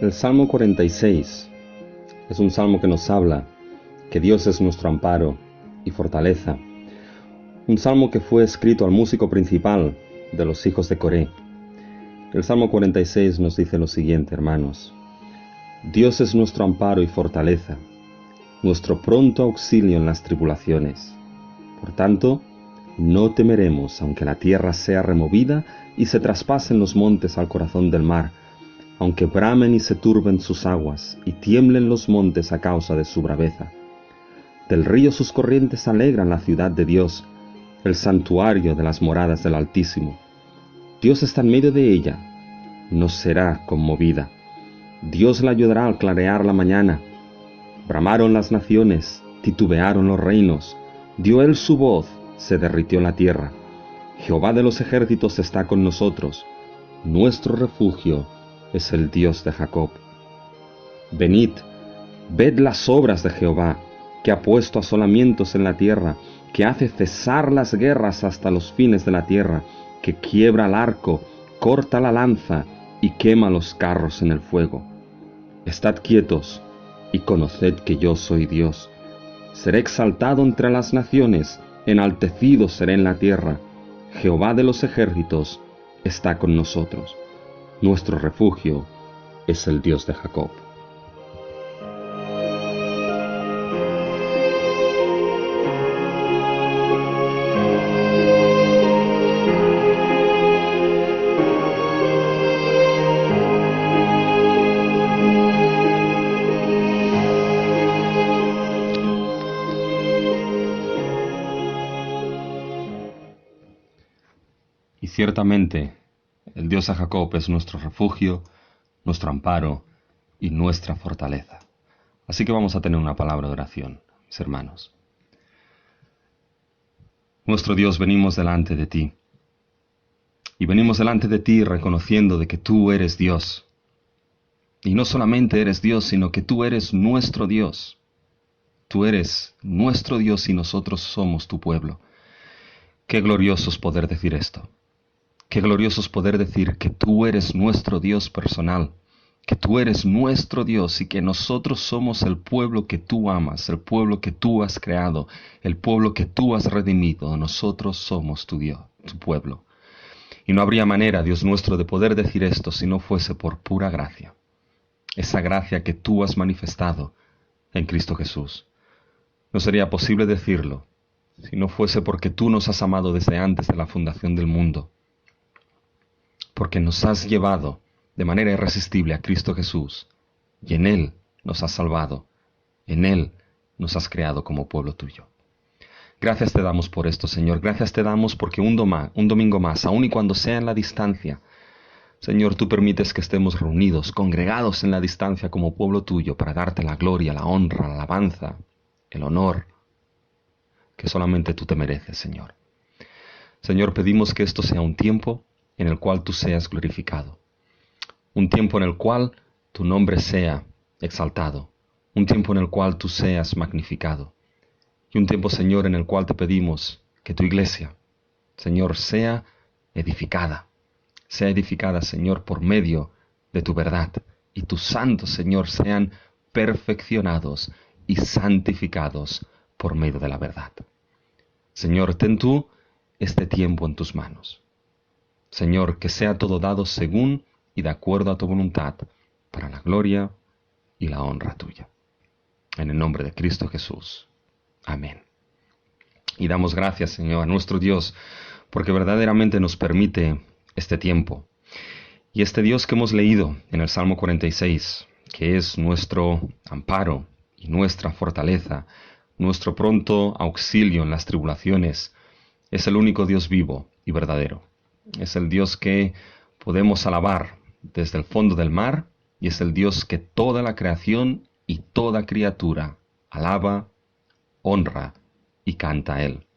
El Salmo 46 es un salmo que nos habla que Dios es nuestro amparo y fortaleza. Un salmo que fue escrito al músico principal de los hijos de Coré. El Salmo 46 nos dice lo siguiente, hermanos. Dios es nuestro amparo y fortaleza, nuestro pronto auxilio en las tribulaciones. Por tanto, no temeremos aunque la tierra sea removida y se traspasen los montes al corazón del mar, aunque bramen y se turben sus aguas, y tiemblen los montes a causa de su braveza. Del río sus corrientes alegran la ciudad de Dios, el santuario de las moradas del Altísimo. Dios está en medio de ella, no será conmovida. Dios la ayudará al clarear la mañana. Bramaron las naciones, titubearon los reinos, dio él su voz, se derritió la tierra. Jehová de los ejércitos está con nosotros, nuestro refugio es el Dios de Jacob. Venid, ved las obras de Jehová, que ha puesto asolamientos en la tierra, que hace cesar las guerras hasta los fines de la tierra, que quiebra el arco, corta la lanza y quema los carros en el fuego. Estad quietos y conoced que yo soy Dios. Seré exaltado entre las naciones, enaltecido seré en la tierra. Jehová de los ejércitos está con nosotros. Nuestro refugio es el Dios de Jacob. Y ciertamente, el Dios de Jacob es nuestro refugio, nuestro amparo y nuestra fortaleza. Así que vamos a tener una palabra de oración, mis hermanos. Nuestro Dios, venimos delante de ti. Y venimos delante de ti reconociendo de que tú eres Dios. Y no solamente eres Dios, sino que tú eres nuestro Dios. Tú eres nuestro Dios y nosotros somos tu pueblo. Qué glorioso es poder decir esto. Qué glorioso es poder decir que tú eres nuestro Dios personal, que tú eres nuestro Dios y que nosotros somos el pueblo que tú amas, el pueblo que tú has creado, el pueblo que tú has redimido. Nosotros somos tu Dios, tu pueblo. Y no habría manera, Dios nuestro, de poder decir esto si no fuese por pura gracia. Esa gracia que tú has manifestado en Cristo Jesús. No sería posible decirlo si no fuese porque tú nos has amado desde antes de la fundación del mundo. Porque nos has llevado de manera irresistible a Cristo Jesús, y en Él nos has salvado, en Él nos has creado como pueblo tuyo. Gracias te damos por esto, Señor, gracias te damos porque un domingo más, aun y cuando sea en la distancia, Señor, tú permites que estemos reunidos, congregados en la distancia como pueblo tuyo, para darte la gloria, la honra, la alabanza, el honor, que solamente tú te mereces, Señor. Señor, pedimos que esto sea un tiempo en el cual tú seas glorificado. Un tiempo en el cual tu nombre sea exaltado. Un tiempo en el cual tú seas magnificado. Y un tiempo, Señor, en el cual te pedimos que tu iglesia, Señor, sea edificada. Sea edificada, Señor, por medio de tu verdad. Y tus santos, Señor, sean perfeccionados y santificados por medio de la verdad. Señor, ten tú este tiempo en tus manos. Señor, que sea todo dado según y de acuerdo a tu voluntad, para la gloria y la honra tuya. En el nombre de Cristo Jesús. Amén. Y damos gracias, Señor, a nuestro Dios, porque verdaderamente nos permite este tiempo. Y este Dios que hemos leído en el Salmo 46, que es nuestro amparo y nuestra fortaleza, nuestro pronto auxilio en las tribulaciones, es el único Dios vivo y verdadero. Es el Dios que podemos alabar desde el fondo del mar y es el Dios que toda la creación y toda criatura alaba, honra y canta a Él.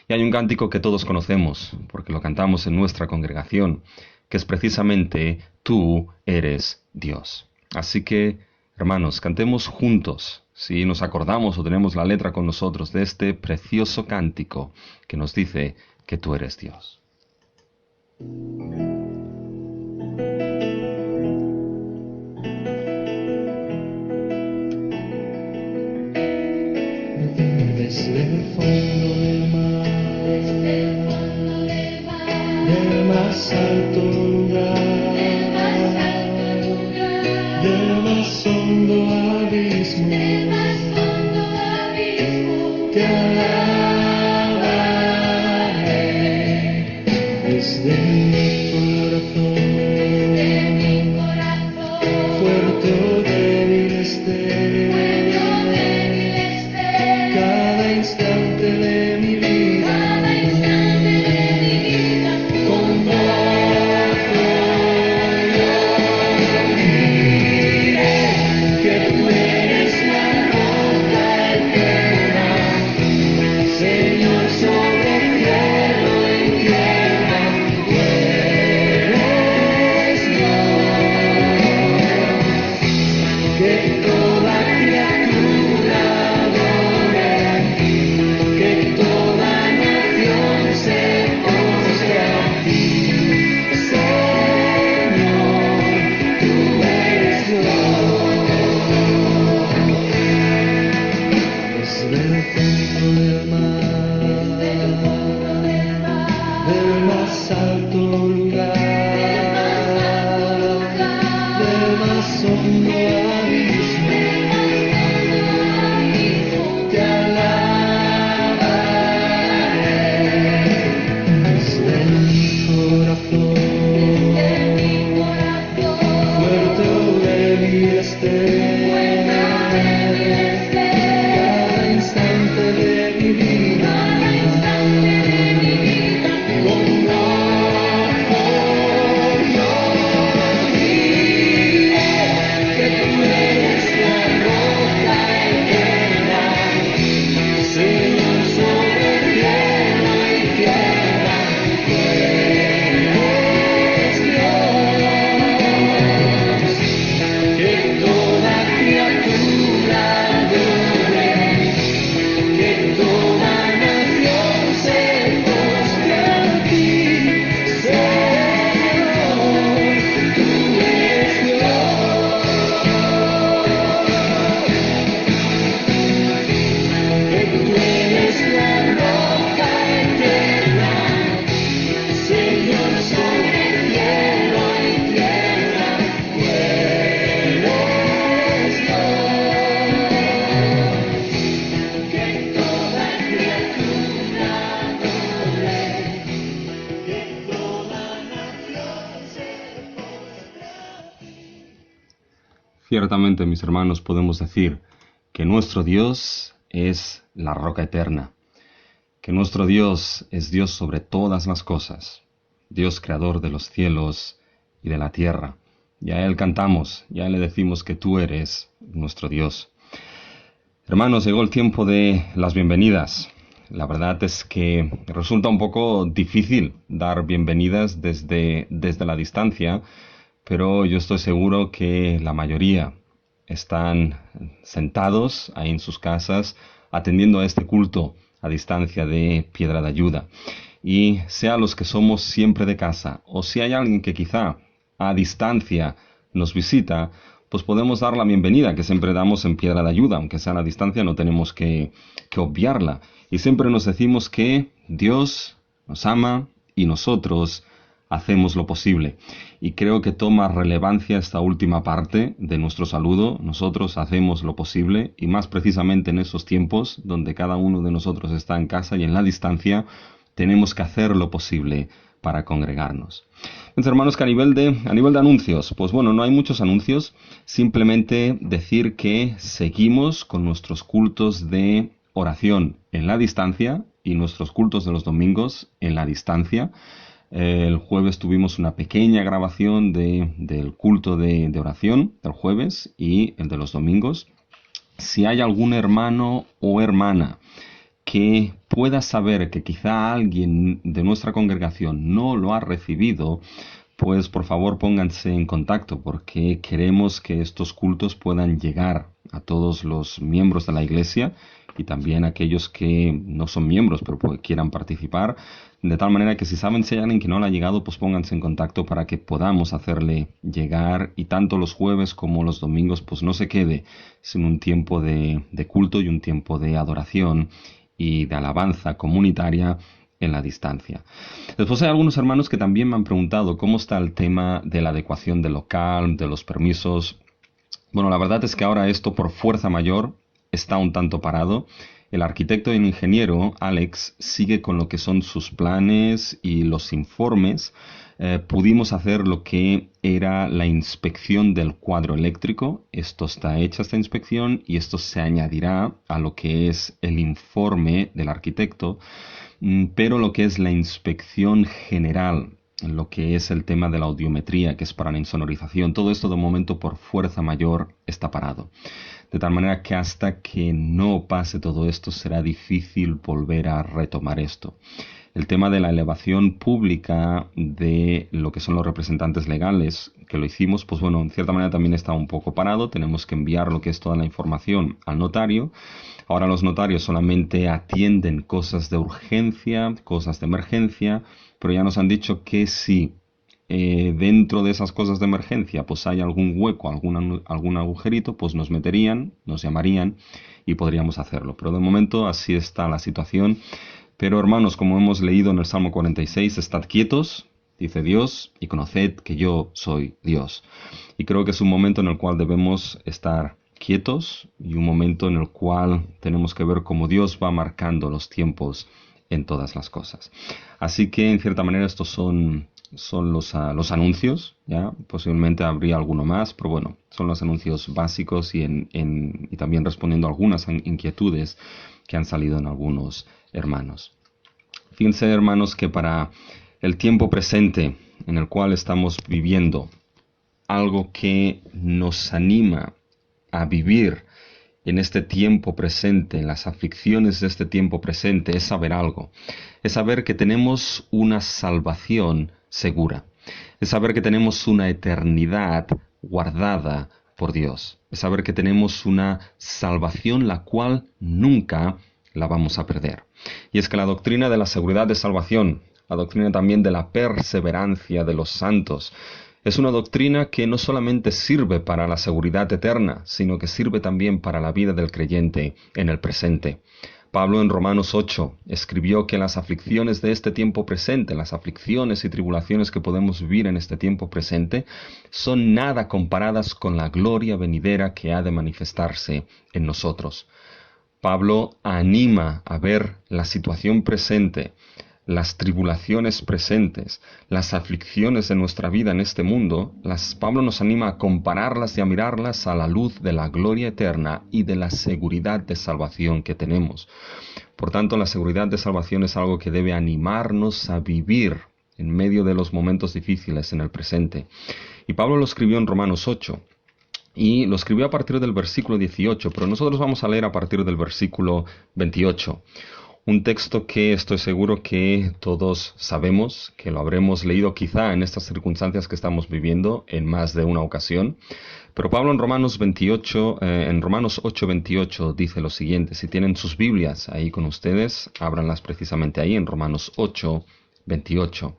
Y hay un cántico que todos conocemos, porque lo cantamos en nuestra congregación, que es precisamente Tú eres Dios. Así que, hermanos, cantemos juntos, si nos acordamos o tenemos la letra con nosotros de este precioso cántico que nos dice que Tú eres Dios. Desde el fondo del mar, del más alto lugar, del más hondo abismo, te alabaré. Desde mi corazón, fuerte o débil esté, cada instante de mi vida, con gozo yo diré que tú eres la roca eterna, Señor sobre cielo y tierra, tú eres Dios, que toda criatura adore, que toda nación se postre a ti, Señor, tú eres Dios. Desde el fondo del mar, del más alto lugar, del más hondo abismo, te alabaré. Desde mi corazón, fuerte o débil esté, cada instante de mi vida, con gozo yo diré que tú eres la roca eterna, Señor sobre cielo y tierra, tú eres Dios, que toda criatura adore, que toda nación se postre a ti, Señor, tú eres Dios, que tú eres la roca eterna, Señor sobre cielo y tierra, tú eres Dios, que toda criatura adore, que toda nación se postre a ti. Ciertamente, mis hermanos, podemos decir que nuestro Dios es la roca eterna, que nuestro Dios es Dios sobre todas las cosas, Dios creador de los cielos y de la tierra. Y a Él cantamos, y a Él le decimos que tú eres nuestro Dios. Hermanos, llegó el tiempo de las bienvenidas. La verdad es que resulta un poco difícil dar bienvenidas desde la distancia, pero yo estoy seguro que la mayoría están sentados ahí en sus casas atendiendo a este culto a distancia de Piedra de Ayuda. Y sea los que somos siempre de casa, o si hay alguien que quizá a distancia nos visita, pues podemos dar la bienvenida que siempre damos en Piedra de Ayuda, aunque sea a la distancia no tenemos que obviarla. Y siempre nos decimos que Dios nos ama y nosotros hacemos lo posible. Y creo que toma relevancia esta última parte de nuestro saludo. Nosotros hacemos lo posible, y más precisamente en esos tiempos donde cada uno de nosotros está en casa y en la distancia, tenemos que hacer lo posible para congregarnos. Entonces, hermanos, que a nivel de anuncios, pues bueno, no hay muchos anuncios, simplemente decir que seguimos con nuestros cultos de oración en la distancia y nuestros cultos de los domingos en la distancia. El jueves tuvimos una pequeña grabación del culto de oración del jueves y el de los domingos. Si hay algún hermano o hermana que pueda saber que quizá alguien de nuestra congregación no lo ha recibido, pues por favor pónganse en contacto porque queremos que estos cultos puedan llegar a todos los miembros de la iglesia y también a aquellos que no son miembros pero quieran participar, de tal manera que si saben si hay alguien que no le ha llegado, pues pónganse en contacto para que podamos hacerle llegar y tanto los jueves como los domingos pues no se quede sin un tiempo de culto y un tiempo de adoración y de alabanza comunitaria en la distancia. Después hay algunos hermanos que también me han preguntado cómo está el tema de la adecuación del local, de los permisos. Bueno, la verdad es que ahora esto por fuerza mayor está un tanto parado. El arquitecto y el ingeniero, Alex, sigue con lo que son sus planes y los informes. Pudimos hacer lo que era la inspección del cuadro eléctrico. Esto está hecha, esta inspección, y esto se añadirá a lo que es el informe del arquitecto. Pero lo que es la inspección general, lo que es el tema de la audiometría, que es para la insonorización, todo esto de momento por fuerza mayor está parado. De tal manera que hasta que no pase todo esto será difícil volver a retomar esto. El tema de la elevación pública de lo que son los representantes legales, que lo hicimos, pues bueno, en cierta manera también está un poco parado. Tenemos que enviar lo que es toda la información al notario. Ahora los notarios solamente atienden cosas de urgencia, cosas de emergencia, pero ya nos han dicho que si dentro de esas cosas de emergencia pues hay algún hueco, algún agujerito, pues nos meterían, nos llamarían y podríamos hacerlo. Pero de momento así está la situación. Pero hermanos, como hemos leído en el Salmo 46, estad quietos, dice Dios, y conoced que yo soy Dios. Y creo que es un momento en el cual debemos estar quietos y un momento en el cual tenemos que ver cómo Dios va marcando los tiempos en todas las cosas. Así que en cierta manera estos son los anuncios, ¿ya? Posiblemente habría alguno más, pero bueno, son los anuncios básicos y también respondiendo a algunas inquietudes que han salido en algunos hermanos. Fíjense, hermanos, que para el tiempo presente en el cual estamos viviendo, algo que nos anima a vivir en este tiempo presente, en las aflicciones de este tiempo presente, es saber algo. Es saber que tenemos una salvación segura. Es saber que tenemos una eternidad guardada por Dios. Es saber que tenemos una salvación la cual nunca la vamos a perder. Y es que la doctrina de la seguridad de salvación, la doctrina también de la perseverancia de los santos, es una doctrina que no solamente sirve para la seguridad eterna, sino que sirve también para la vida del creyente en el presente. Pablo en Romanos 8 escribió que las aflicciones de este tiempo presente, las aflicciones y tribulaciones que podemos vivir en este tiempo presente, son nada comparadas con la gloria venidera que ha de manifestarse en nosotros. Pablo anima a ver la situación presente, las tribulaciones presentes, las aflicciones de nuestra vida en este mundo. Pablo nos anima a compararlas y a mirarlas a la luz de la gloria eterna y de la seguridad de salvación que tenemos. Por tanto, la seguridad de salvación es algo que debe animarnos a vivir en medio de los momentos difíciles en el presente. Y Pablo lo escribió en Romanos 8. Y lo escribió a partir del versículo 18, pero nosotros vamos a leer a partir del versículo 28. Un texto que estoy seguro que todos sabemos, que lo habremos leído quizá en estas circunstancias que estamos viviendo en más de una ocasión. Pero Pablo en Romanos 8:28 dice lo siguiente. Si tienen sus Biblias ahí con ustedes, ábranlas precisamente ahí en Romanos 8:28.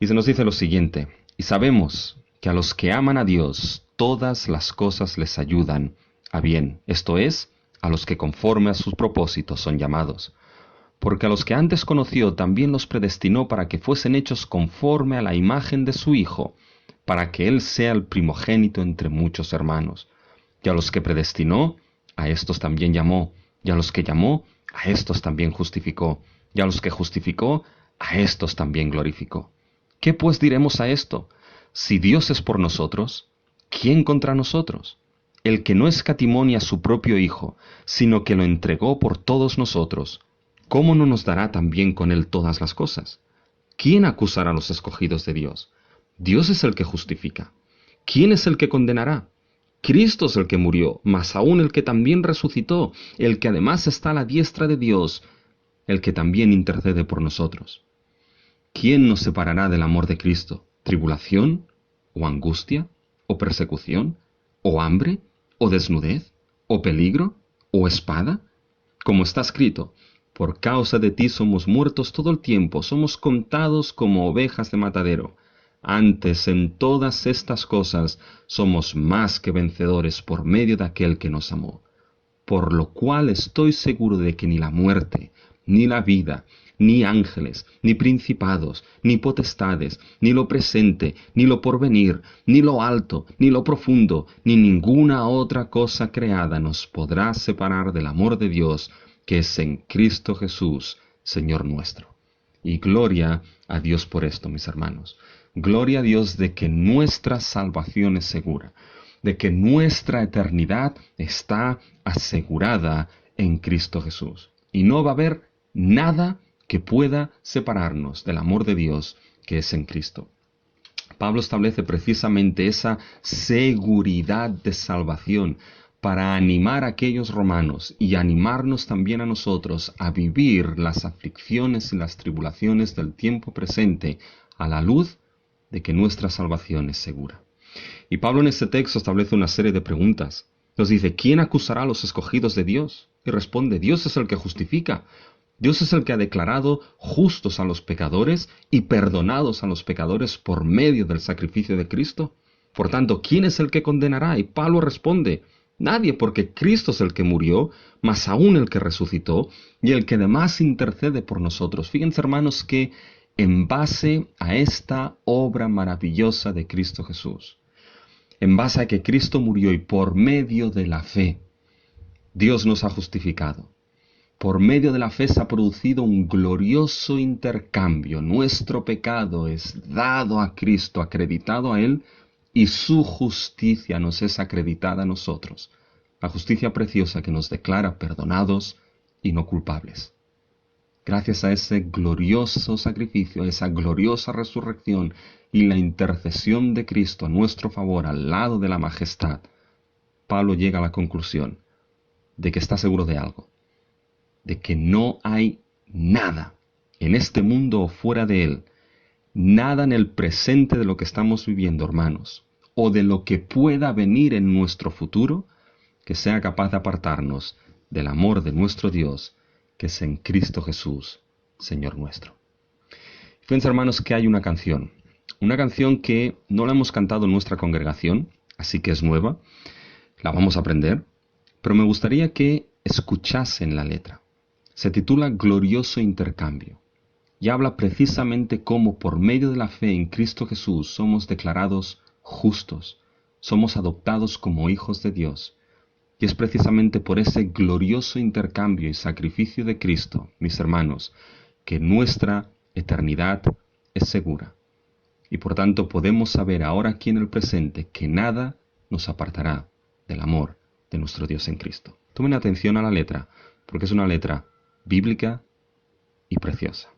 Y se nos dice lo siguiente. Y sabemos que a los que aman a Dios, todas las cosas les ayudan a bien. Esto es, a los que conforme a sus propósitos son llamados. Porque a los que antes conoció también los predestinó para que fuesen hechos conforme a la imagen de su Hijo, para que Él sea el primogénito entre muchos hermanos. Y a los que predestinó, a estos también llamó, y a los que llamó, a estos también justificó, y a los que justificó, a estos también glorificó. ¿Qué pues diremos a esto? Si Dios es por nosotros, ¿quién contra nosotros? El que no escatimó ni a su propio Hijo, sino que lo entregó por todos nosotros, ¿cómo no nos dará también con Él todas las cosas? ¿Quién acusará a los escogidos de Dios? Dios es el que justifica. ¿Quién es el que condenará? Cristo es el que murió, mas aún el que también resucitó, el que además está a la diestra de Dios, el que también intercede por nosotros. ¿Quién nos separará del amor de Cristo? ¿Tribulación? ¿O angustia? ¿O persecución? ¿O hambre? ¿O desnudez? ¿O peligro? ¿O espada? Como está escrito, por causa de ti somos muertos todo el tiempo, somos contados como ovejas de matadero. Antes, en todas estas cosas, somos más que vencedores por medio de aquel que nos amó. Por lo cual estoy seguro de que ni la muerte, ni la vida, ni ángeles, ni principados, ni potestades, ni lo presente, ni lo porvenir, ni lo alto, ni lo profundo, ni ninguna otra cosa creada nos podrá separar del amor de Dios, que es en Cristo Jesús, Señor nuestro. Y gloria a Dios por esto, mis hermanos. Gloria a Dios de que nuestra salvación es segura, de que nuestra eternidad está asegurada en Cristo Jesús. Y no va a haber nada que pueda separarnos del amor de Dios que es en Cristo. Pablo establece precisamente esa seguridad de salvación para animar a aquellos romanos y animarnos también a nosotros a vivir las aflicciones y las tribulaciones del tiempo presente a la luz de que nuestra salvación es segura. Y Pablo en este texto establece una serie de preguntas. Nos dice, ¿quién acusará a los escogidos de Dios? Y responde, Dios es el que justifica. Dios es el que ha declarado justos a los pecadores y perdonados a los pecadores por medio del sacrificio de Cristo. Por tanto, ¿quién es el que condenará? Y Pablo responde, nadie, porque Cristo es el que murió, más aún el que resucitó y el que además intercede por nosotros. Fíjense, hermanos, que en base a esta obra maravillosa de Cristo Jesús, en base a que Cristo murió y por medio de la fe, Dios nos ha justificado. Por medio de la fe se ha producido un glorioso intercambio. Nuestro pecado es dado a Cristo, acreditado a Él, y su justicia nos es acreditada a nosotros. La justicia preciosa que nos declara perdonados y no culpables. Gracias a ese glorioso sacrificio, a esa gloriosa resurrección y la intercesión de Cristo a nuestro favor al lado de la majestad, Pablo llega a la conclusión de que está seguro de algo, de que no hay nada en este mundo o fuera de él, nada en el presente de lo que estamos viviendo, hermanos, o de lo que pueda venir en nuestro futuro, que sea capaz de apartarnos del amor de nuestro Dios, que es en Cristo Jesús, Señor nuestro. Fíjense, hermanos, que hay una canción que no la hemos cantado en nuestra congregación, así que es nueva, la vamos a aprender, pero me gustaría que escuchasen la letra. Se titula Glorioso Intercambio y habla precisamente cómo por medio de la fe en Cristo Jesús somos declarados justos, somos adoptados como hijos de Dios. Y es precisamente por ese glorioso intercambio y sacrificio de Cristo, mis hermanos, que nuestra eternidad es segura. Y por tanto podemos saber ahora aquí en el presente que nada nos apartará del amor de nuestro Dios en Cristo. Tomen atención a la letra, porque es una letra bíblica y preciosa.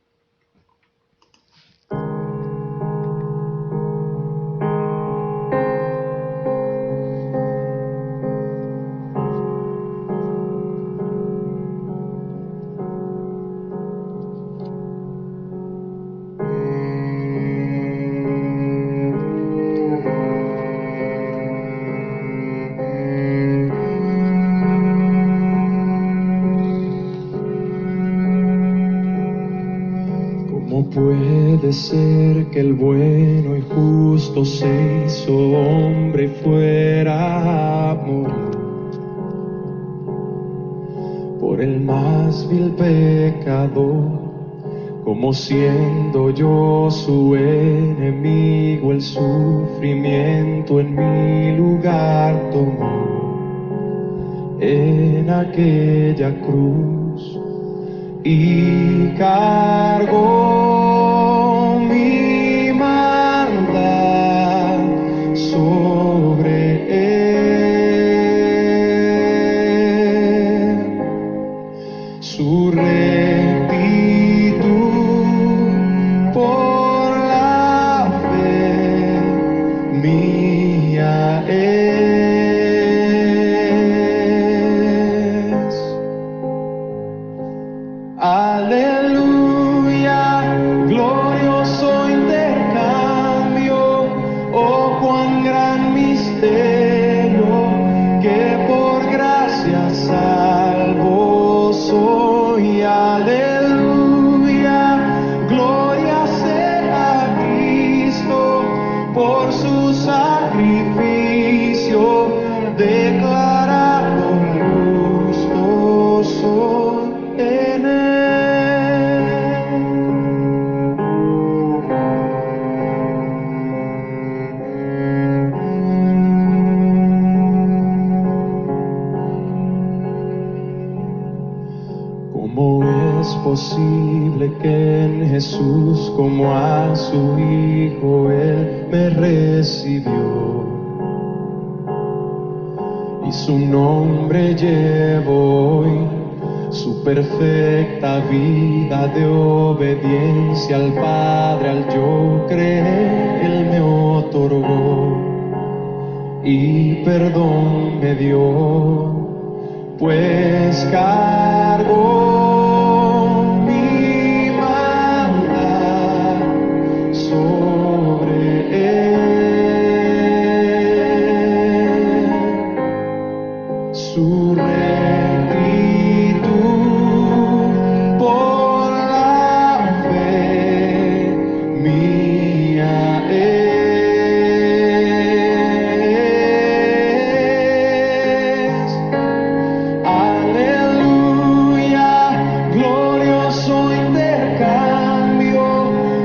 ¿Cómo puede ser que el bueno y justo se hizo hombre y fuera a morir por el más vil pecador? Como siendo yo su enemigo, el sufrimiento en mi lugar tomó en aquella cruz y cargó mi maldad sobre él. Su rectitud por la fe mía es. Aleluya, glorioso intercambio, oh cuán gran misterio, que por gracia salvo soy. Aleluya, gloria sea a Cristo, por su sacrificio declarado justo soy en él. ¿Cómo es posible que en Jesús, como a su Hijo, Él me recibió? Y su nombre llevo hoy, su perfecta vida de obediencia al Padre, al yo creer, Él me otorgó y perdón me dio, pues cargó mi maldad sobre él. Su rectitud por la fe mía es. Aleluya, glorioso intercambio,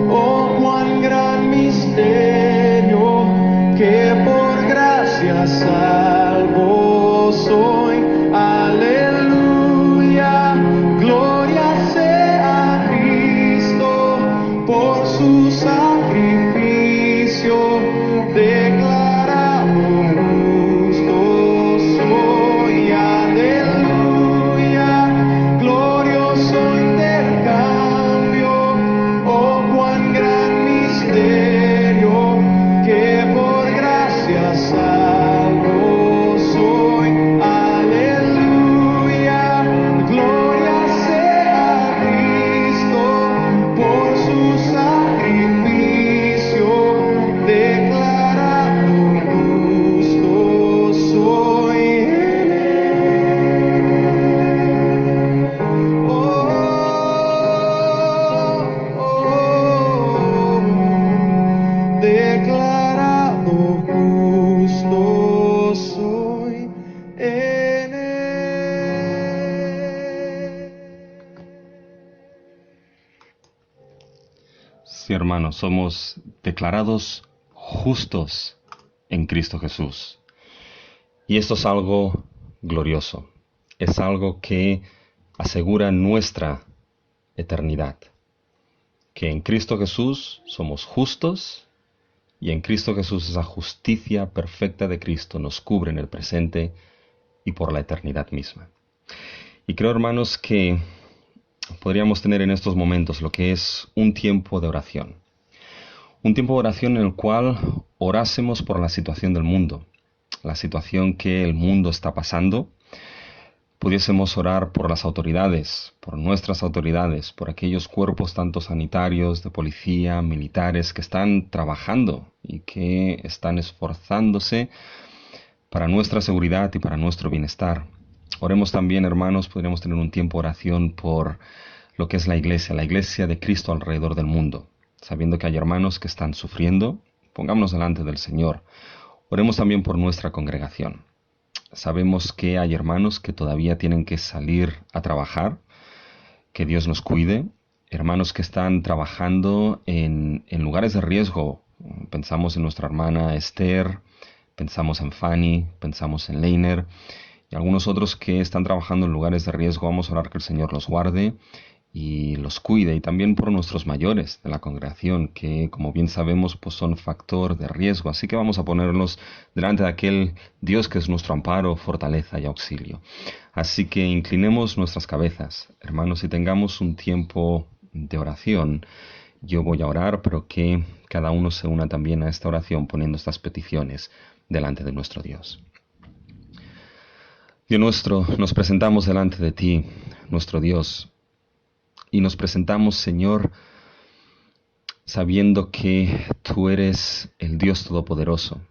oh cuán gran misterio, que por gracia salvo soy. Aleluya, gloria sea a Cristo, por su sacrificio declarado justo soy. Aleluya, glorioso intercambio, oh cuán gran misterio, que por gracia salvo soy. Aleluya, gloria sea a Cristo, por su sacrificio declarado justo soy en él. Declarado justo soy en él. Sí, hermanos, somos declarados justos en Cristo Jesús. Y esto es algo glorioso. Es algo que asegura nuestra eternidad. Que en Cristo Jesús somos justos y en Cristo Jesús esa justicia perfecta de Cristo nos cubre en el presente y por la eternidad misma. Y creo, hermanos, que podríamos tener en estos momentos lo que es un tiempo de oración. Un tiempo de oración en el cual orásemos por la situación del mundo, la situación que el mundo está pasando. Pudiésemos orar por las autoridades, por nuestras autoridades, por aquellos cuerpos tanto sanitarios, de policía, militares, que están trabajando y que están esforzándose para nuestra seguridad y para nuestro bienestar. Oremos también, hermanos, podríamos tener un tiempo de oración por lo que es la iglesia de Cristo alrededor del mundo, sabiendo que hay hermanos que están sufriendo. Pongámonos delante del Señor. Oremos también por nuestra congregación. Sabemos que hay hermanos que todavía tienen que salir a trabajar, que Dios nos cuide, hermanos que están trabajando en lugares de riesgo. Pensamos en nuestra hermana Esther, pensamos en Fanny, pensamos en Leiner y algunos otros que están trabajando en lugares de riesgo. Vamos a orar que el Señor los guarde y los cuide, y también por nuestros mayores de la congregación, que como bien sabemos pues son factor de riesgo, así que vamos a ponerlos delante de aquel Dios que es nuestro amparo, fortaleza y auxilio. Así que inclinemos nuestras cabezas, hermanos, y tengamos un tiempo de oración. Yo voy a orar, pero que cada uno se una también a esta oración poniendo estas peticiones delante de nuestro Dios. Dios nuestro, nos presentamos delante de ti, nuestro Dios, Y nos presentamos, Señor, sabiendo que tú eres el Dios Todopoderoso,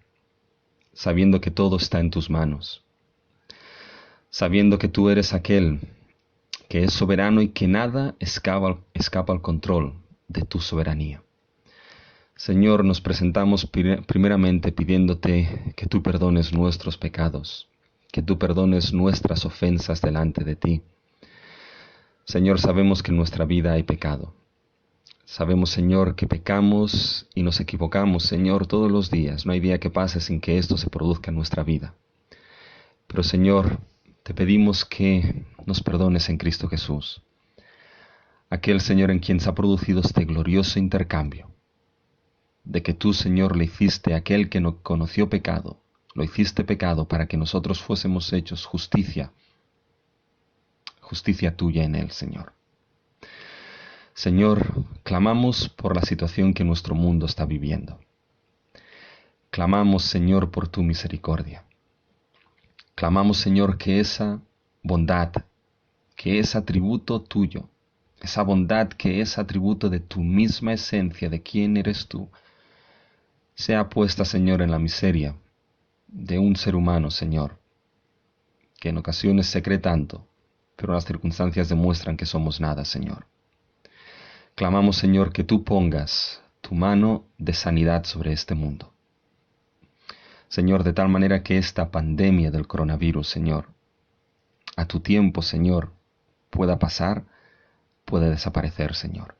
sabiendo que todo está en tus manos, sabiendo que tú eres aquel que es soberano y que nada escapa al control de tu soberanía. Señor, nos presentamos primeramente pidiéndote que tú perdones nuestros pecados, que tú perdones nuestras ofensas delante de ti. Señor, sabemos que en nuestra vida hay pecado. Sabemos, Señor, que pecamos y nos equivocamos, Señor, todos los días. No hay día que pase sin que esto se produzca en nuestra vida. Pero, Señor, te pedimos que nos perdones en Cristo Jesús, aquel Señor en quien se ha producido este glorioso intercambio, de que tú, Señor, le hiciste a aquel que no conoció pecado, lo hiciste pecado para que nosotros fuésemos hechos justicia tuya en él, Señor. Señor, clamamos por la situación que nuestro mundo está viviendo. Clamamos, Señor, por tu misericordia. Clamamos, Señor, que esa bondad, que es atributo tuyo, esa bondad que es atributo de tu misma esencia, de quién eres tú, sea puesta, Señor, en la miseria de un ser humano, Señor, que en ocasiones se cree tanto, pero las circunstancias demuestran que somos nada, Señor. Clamamos, Señor, que tú pongas tu mano de sanidad sobre este mundo. Señor, de tal manera que esta pandemia del coronavirus, Señor, a tu tiempo, Señor, pueda pasar, pueda desaparecer, Señor.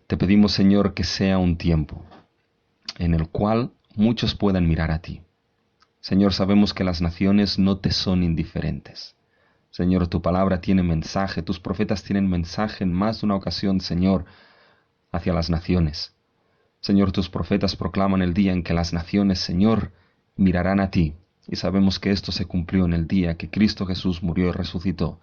Te pedimos, Señor, que sea un tiempo en el cual muchos puedan mirar a ti. Señor, sabemos que las naciones no te son indiferentes. Señor, tu palabra tiene mensaje, tus profetas tienen mensaje en más de una ocasión, Señor, hacia las naciones. Señor, tus profetas proclaman el día en que las naciones, Señor, mirarán a ti. Y sabemos que esto se cumplió en el día que Cristo Jesús murió y resucitó.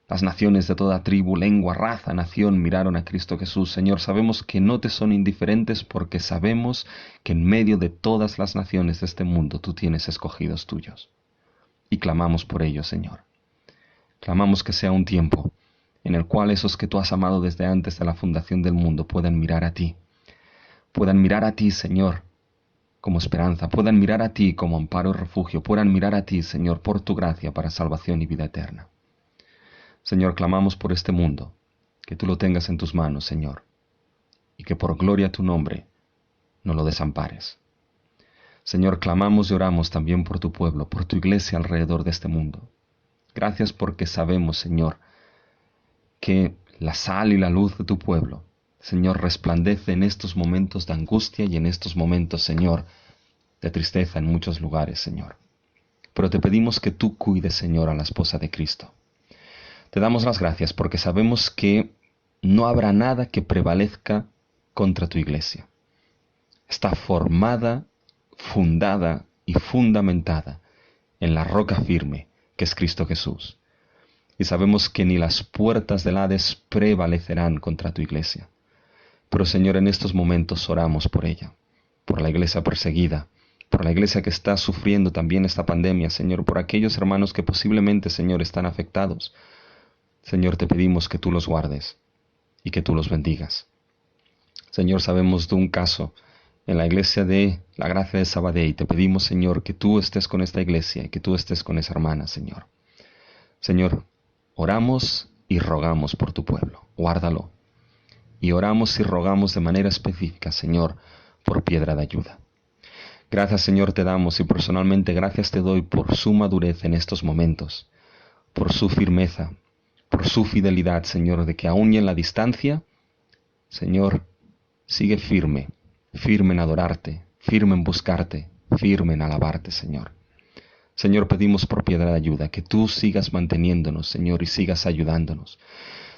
Las naciones de toda tribu, lengua, raza, nación miraron a Cristo Jesús. Señor, sabemos que no te son indiferentes porque sabemos que en medio de todas las naciones de este mundo tú tienes escogidos tuyos. Y clamamos por ello, Señor. Clamamos que sea un tiempo en el cual esos que tú has amado desde antes de la fundación del mundo puedan mirar a ti. Puedan mirar a ti, Señor, como esperanza. Puedan mirar a ti como amparo y refugio. Puedan mirar a ti, Señor, por tu gracia para salvación y vida eterna. Señor, clamamos por este mundo, que tú lo tengas en tus manos, Señor, y que por gloria a tu nombre no lo desampares. Señor, clamamos y oramos también por tu pueblo, por tu iglesia alrededor de este mundo. Gracias porque sabemos, Señor, que la sal y la luz de tu pueblo, Señor, resplandece en estos momentos de angustia y en estos momentos, Señor, de tristeza en muchos lugares, Señor. Pero te pedimos que tú cuides, Señor, a la esposa de Cristo. Te damos las gracias porque sabemos que no habrá nada que prevalezca contra tu iglesia. Está formada, fundada y fundamentada en la roca firme que es Cristo Jesús. Y sabemos que ni las puertas del Hades prevalecerán contra tu iglesia. Pero, Señor, en estos momentos oramos por ella, por la iglesia perseguida, por la iglesia que está sufriendo también esta pandemia, Señor, por aquellos hermanos que posiblemente, Señor, están afectados. Señor, te pedimos que tú los guardes y que tú los bendigas. Señor, sabemos de un caso en la iglesia de la Gracia de Sabadell. Te pedimos, Señor, que tú estés con esta iglesia y que tú estés con esa hermana, Señor. Señor, oramos y rogamos por tu pueblo. Guárdalo. Y oramos y rogamos de manera específica, Señor, por Piedra de Ayuda. Gracias, Señor, te damos y personalmente gracias te doy por su madurez en estos momentos, por su firmeza, por su fidelidad, Señor, de que aún y en la distancia, Señor, sigue firme, firme en adorarte, firme en buscarte, firme en alabarte, Señor. Señor, pedimos por Piedra de Ayuda, que tú sigas manteniéndonos, Señor, y sigas ayudándonos.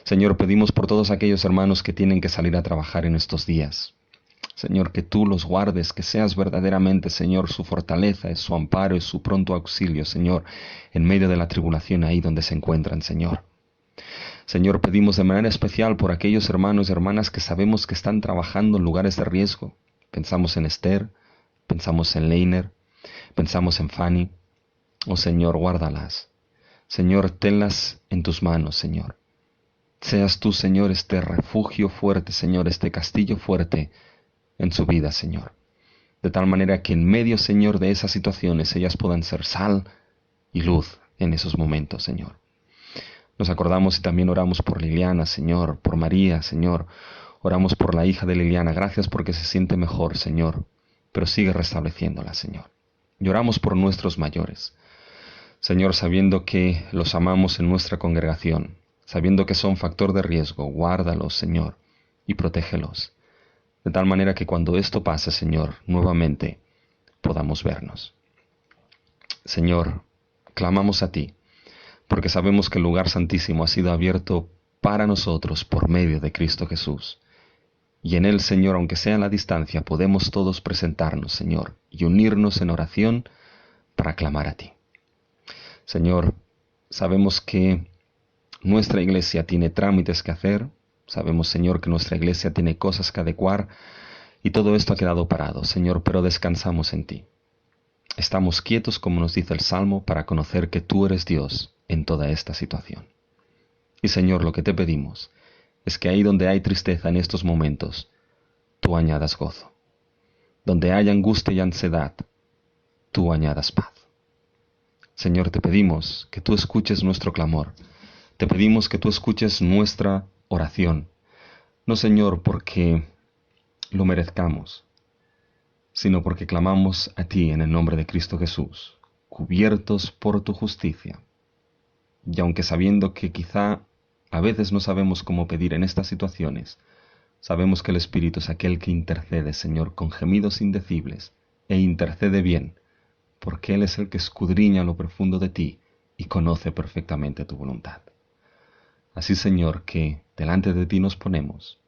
Señor, pedimos por todos aquellos hermanos que tienen que salir a trabajar en estos días. Señor, que tú los guardes, que seas verdaderamente, Señor, su fortaleza, su amparo y su pronto auxilio, Señor, en medio de la tribulación ahí donde se encuentran, Señor. Señor, pedimos de manera especial por aquellos hermanos y hermanas que sabemos que están trabajando en lugares de riesgo. Pensamos en Esther, pensamos en Leiner, pensamos en Fanny. Oh Señor, guárdalas. Señor, tenlas en tus manos, Señor. Seas tú, Señor, este refugio fuerte, Señor, este castillo fuerte en su vida, Señor. De tal manera que en medio, Señor, de esas situaciones ellas puedan ser sal y luz en esos momentos, Señor. Nos acordamos y también oramos por Liliana, Señor, por María, Señor. Oramos por la hija de Liliana. Gracias porque se siente mejor, Señor, pero sigue restableciéndola, Señor. Y oramos por nuestros mayores. Señor, sabiendo que los amamos en nuestra congregación, sabiendo que son factor de riesgo, guárdalos, Señor, y protégelos. De tal manera que cuando esto pase, Señor, nuevamente podamos vernos. Señor, clamamos a ti, porque sabemos que el lugar santísimo ha sido abierto para nosotros por medio de Cristo Jesús. Y en él, Señor, aunque sea a la distancia, podemos todos presentarnos, Señor, y unirnos en oración para clamar a ti. Señor, sabemos que nuestra iglesia tiene trámites que hacer, sabemos, Señor, que nuestra iglesia tiene cosas que adecuar, y todo esto ha quedado parado, Señor, pero descansamos en ti. Estamos quietos, como nos dice el Salmo, para conocer que tú eres Dios en toda esta situación. Y, Señor, lo que te pedimos es que ahí donde hay tristeza en estos momentos, tú añadas gozo. Donde hay angustia y ansiedad, tú añadas paz. Señor, te pedimos que tú escuches nuestro clamor. Te pedimos que tú escuches nuestra oración. No, Señor, porque lo merezcamos, sino porque clamamos a ti en el nombre de Cristo Jesús, cubiertos por tu justicia. Y aunque sabiendo que quizá a veces no sabemos cómo pedir en estas situaciones, sabemos que el Espíritu es aquel que intercede, Señor, con gemidos indecibles, e intercede bien, porque Él es el que escudriña lo profundo de ti y conoce perfectamente tu voluntad. Así, Señor, que delante de ti nos ponemos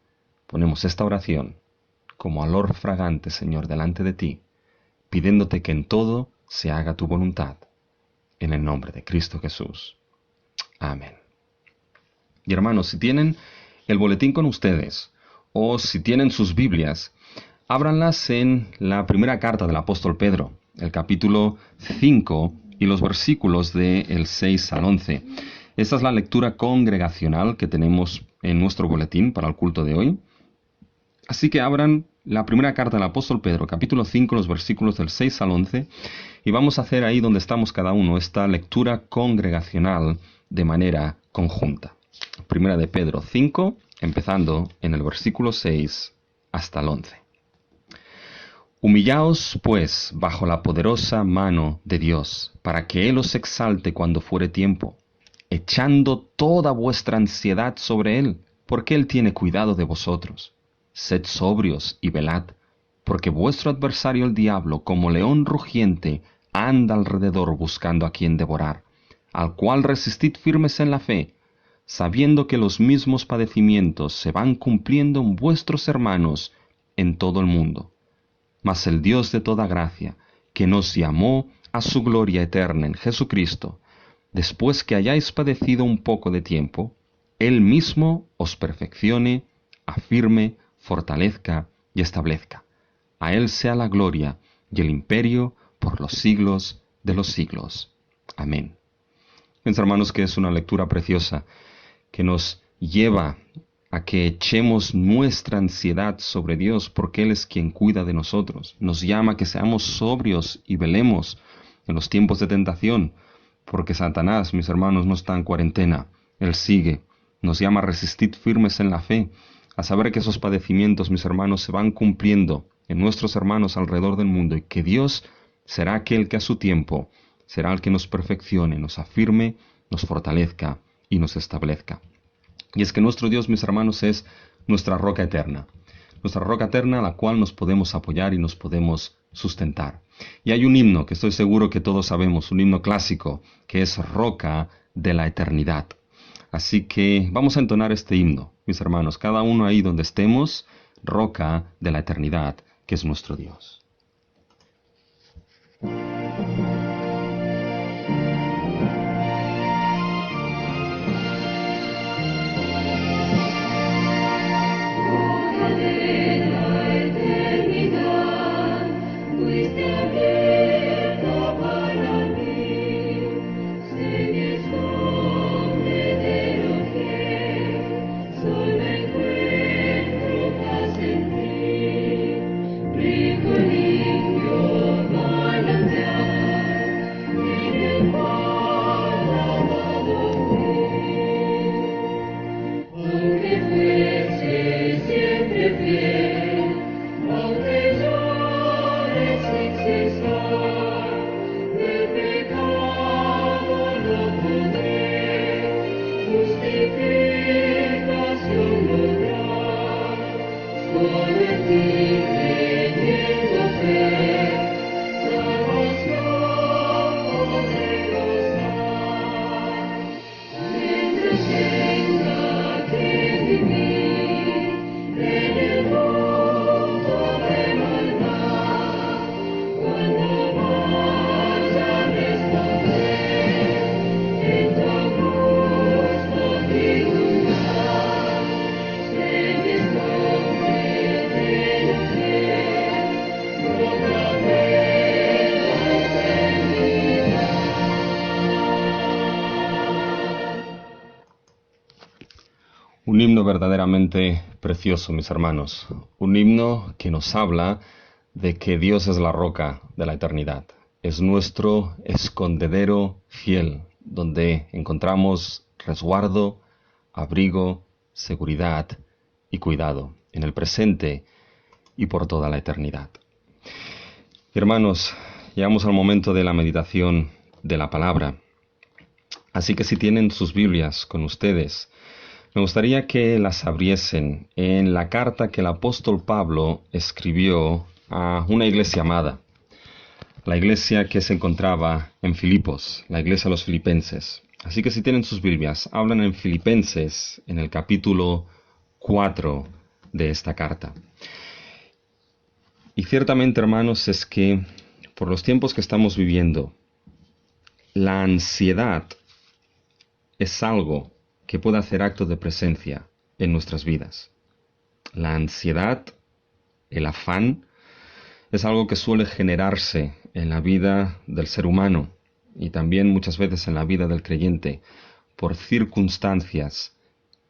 esta oración como olor fragante, Señor, delante de ti, pidiéndote que en todo se haga tu voluntad, en el nombre de Cristo Jesús. Amén. Y hermanos, si tienen el boletín con ustedes, o si tienen sus Biblias, ábranlas en la primera carta del apóstol Pedro, el capítulo 5 y los versículos del 6 al 11. Esta es la lectura congregacional que tenemos en nuestro boletín para el culto de hoy. Así que abran la primera carta del apóstol Pedro, capítulo 5, los versículos del 6 al 11, y vamos a hacer ahí donde estamos cada uno esta lectura congregacional de manera conjunta. Primera de Pedro 5, empezando en el versículo 6 hasta el 11. Humillaos, pues, bajo la poderosa mano de Dios, para que Él os exalte cuando fuere tiempo, echando toda vuestra ansiedad sobre Él, porque Él tiene cuidado de vosotros. Sed sobrios y velad, porque vuestro adversario el diablo, como león rugiente, anda alrededor buscando a quien devorar, al cual resistid firmes en la fe, sabiendo que los mismos padecimientos se van cumpliendo en vuestros hermanos en todo el mundo. Mas el Dios de toda gracia, que nos llamó a su gloria eterna en Jesucristo, después que hayáis padecido un poco de tiempo, Él mismo os perfeccione, afirme, fortalezca y establezca. A Él sea la gloria y el imperio por los siglos de los siglos. Amén. Mis hermanos, que es una lectura preciosa que nos lleva a que echemos nuestra ansiedad sobre Dios, porque Él es quien cuida de nosotros. Nos llama a que seamos sobrios y velemos en los tiempos de tentación, porque Satanás, mis hermanos, no está en cuarentena. Él sigue. Nos llama a resistir firmes en la fe, a saber que esos padecimientos, mis hermanos, se van cumpliendo en nuestros hermanos alrededor del mundo, y que Dios será aquel que a su tiempo será el que nos perfeccione, nos afirme, nos fortalezca y nos establezca. Y es que nuestro Dios, mis hermanos, es nuestra roca eterna a la cual nos podemos apoyar y nos podemos sustentar. Y hay un himno que estoy seguro que todos sabemos, un himno clásico, que es Roca de la Eternidad. Así que vamos a entonar este himno, mis hermanos, cada uno ahí donde estemos, Roca de la Eternidad, que es nuestro Dios. Fuiste abierto para mí, se me esconde de los pies. himno verdaderamente precioso, mis hermanos. Un himno que nos habla de que Dios es la roca de la eternidad. Es nuestro escondedero fiel, donde encontramos resguardo, abrigo, seguridad y cuidado en el presente y por toda la eternidad. Hermanos, llegamos al momento de la meditación de la palabra. Así que si tienen sus Biblias con ustedes, me gustaría que las abriesen en la carta que el apóstol Pablo escribió a una iglesia amada, la iglesia que se encontraba en Filipos, la iglesia de los filipenses. Así que si tienen sus Biblias, hablan en Filipenses, en el capítulo 4 de esta carta. Y ciertamente, hermanos, es que por los tiempos que estamos viviendo, la ansiedad es algo que puede hacer acto de presencia en nuestras vidas. La ansiedad, el afán, es algo que suele generarse en la vida del ser humano y también muchas veces en la vida del creyente por circunstancias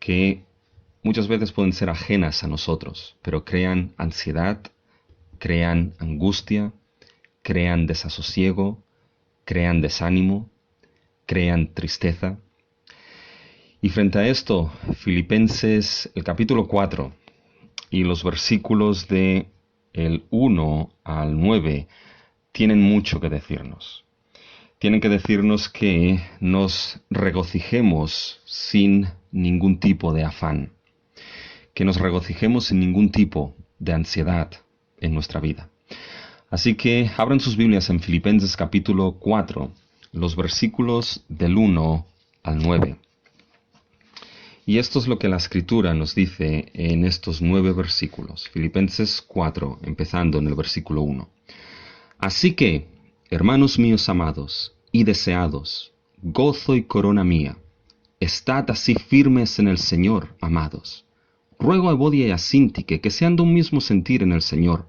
que muchas veces pueden ser ajenas a nosotros, pero crean ansiedad, crean angustia, crean desasosiego, crean desánimo, crean tristeza. Y frente a esto, Filipenses, el capítulo 4 y los versículos de el 1 al 9 tienen mucho que decirnos. Tienen que decirnos que nos regocijemos sin ningún tipo de afán, que nos regocijemos sin ningún tipo de ansiedad en nuestra vida. Así que abran sus Biblias en Filipenses capítulo 4, los versículos del 1 al 9. Y esto es lo que la Escritura nos dice en estos 9 versículos. Filipenses 4, empezando en el versículo 1. Así que, hermanos míos amados y deseados, gozo y corona mía, estad así firmes en el Señor, amados. Ruego a Evodia y a Síntique que sean de un mismo sentir en el Señor.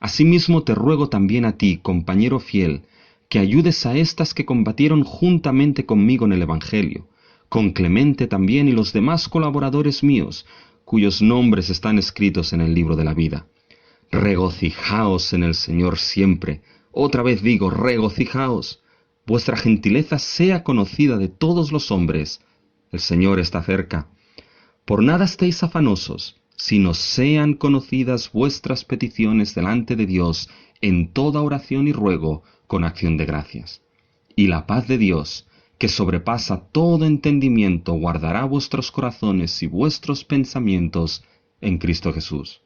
Asimismo te ruego también a ti, compañero fiel, que ayudes a estas que combatieron juntamente conmigo en el Evangelio, con Clemente también y los demás colaboradores míos, cuyos nombres están escritos en el libro de la vida. Regocijaos en el Señor siempre. Otra vez digo, regocijaos. Vuestra gentileza sea conocida de todos los hombres. El Señor está cerca. Por nada estéis afanosos, sino sean conocidas vuestras peticiones delante de Dios en toda oración y ruego con acción de gracias. Y la paz de Dios, que sobrepasa todo entendimiento, guardará vuestros corazones y vuestros pensamientos en Cristo Jesús.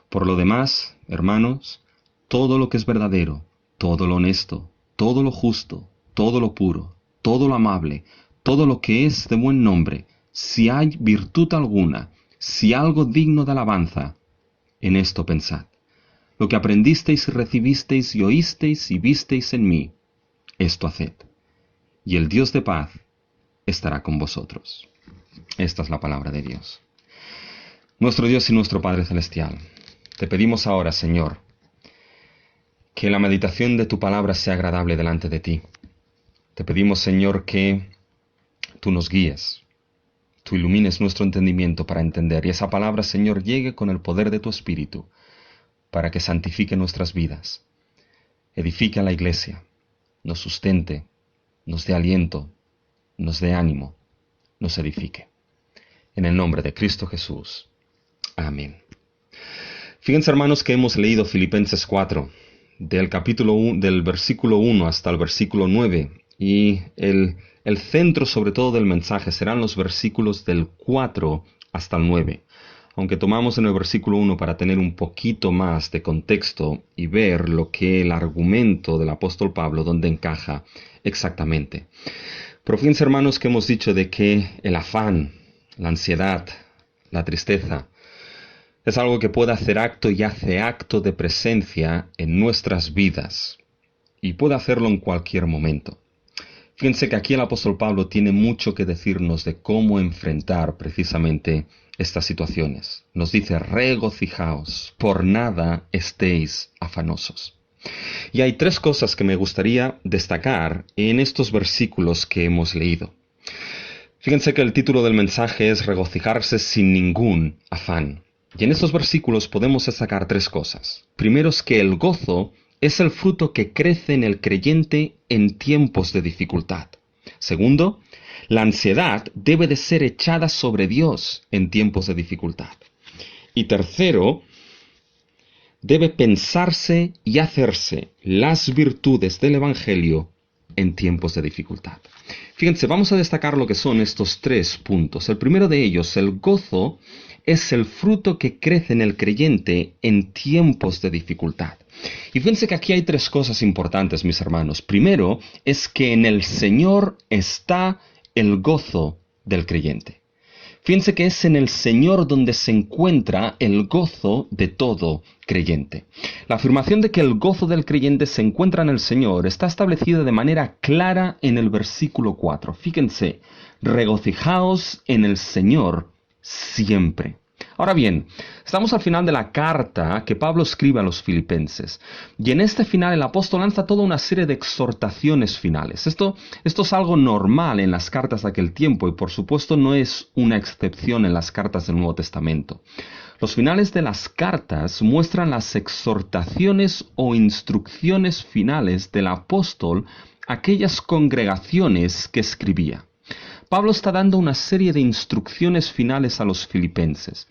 Por lo demás, hermanos, todo lo que es verdadero, todo lo honesto, todo lo justo, todo lo puro, todo lo amable, todo lo que es de buen nombre, si hay virtud alguna, si algo digno de alabanza, en esto pensad. Lo que aprendisteis y recibisteis y oísteis y visteis en mí, esto haced. Y el Dios de paz estará con vosotros. Esta es la palabra de Dios. Nuestro Dios y nuestro Padre Celestial, te pedimos ahora, Señor, que la meditación de tu palabra sea agradable delante de ti. Te pedimos, Señor, que tú nos guíes, tú ilumines nuestro entendimiento para entender, y esa palabra, Señor, llegue con el poder de tu Espíritu, para que santifique nuestras vidas, edifique a la iglesia, nos sustente, nos dé aliento, nos dé ánimo, nos edifique. En el nombre de Cristo Jesús. Amén. Fíjense, hermanos, que hemos leído Filipenses 4, del versículo 1 hasta el versículo 9, y el centro sobre todo del mensaje serán los versículos del 4 hasta el 9. Aunque tomamos en el versículo 1 para tener un poquito más de contexto y ver lo que el argumento del apóstol Pablo, dónde encaja exactamente. Pero fíjense, hermanos, que hemos dicho de que el afán, la ansiedad, la tristeza, es algo que puede hacer acto y hace acto de presencia en nuestras vidas. Y puede hacerlo en cualquier momento. Fíjense que aquí el apóstol Pablo tiene mucho que decirnos de cómo enfrentar precisamente estas situaciones. Nos dice, regocijaos, por nada estéis afanosos. Y hay 3 cosas que me gustaría destacar en estos versículos que hemos leído. Fíjense que el título del mensaje es regocijarse sin ningún afán. Y en estos versículos podemos destacar tres cosas. Primero es que el gozo es el fruto que crece en el creyente en tiempos de dificultad. Segundo, la ansiedad debe de ser echada sobre Dios en tiempos de dificultad. Y tercero, debe pensarse y hacerse las virtudes del Evangelio en tiempos de dificultad. Fíjense, vamos a destacar lo que son estos tres puntos. El primero de ellos, el gozo, es el fruto que crece en el creyente en tiempos de dificultad. Y fíjense que aquí hay tres cosas importantes, mis hermanos. Primero, es que en el Señor está el gozo del creyente. Fíjense que es en el Señor donde se encuentra el gozo de todo creyente. La afirmación de que el gozo del creyente se encuentra en el Señor está establecida de manera clara en el versículo 4. Fíjense, regocijaos en el Señor siempre. Ahora bien, estamos al final de la carta que Pablo escribe a los filipenses. Y en este final el apóstol lanza toda una serie de exhortaciones finales. Esto es algo normal en las cartas de aquel tiempo y por supuesto no es una excepción en las cartas del Nuevo Testamento. Los finales de las cartas muestran las exhortaciones o instrucciones finales del apóstol a aquellas congregaciones que escribía. Pablo está dando una serie de instrucciones finales a los filipenses.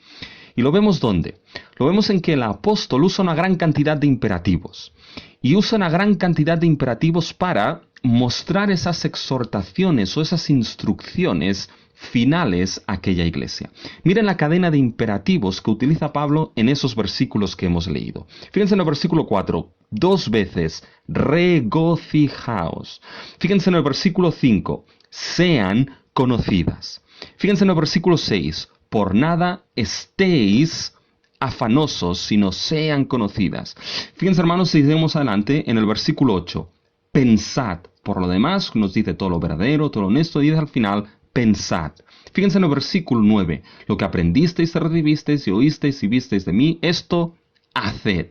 ¿Y lo vemos dónde? Lo vemos en que el apóstol usa una gran cantidad de imperativos. Y usa una gran cantidad de imperativos para mostrar esas exhortaciones o esas instrucciones finales a aquella iglesia. Miren la cadena de imperativos que utiliza Pablo en esos versículos que hemos leído. Fíjense en el versículo 4, 2 veces, regocijaos. Fíjense en el versículo 5, sean conocidas. Fíjense en el versículo 6, por nada estéis afanosos, sino sean conocidas. Fíjense, hermanos, si seguimos adelante en el versículo 8, pensad. Por lo demás, nos dice todo lo verdadero, todo lo honesto, y dice al final, pensad. Fíjense en el versículo 9, lo que aprendisteis y recibisteis y oísteis y visteis de mí, esto haced.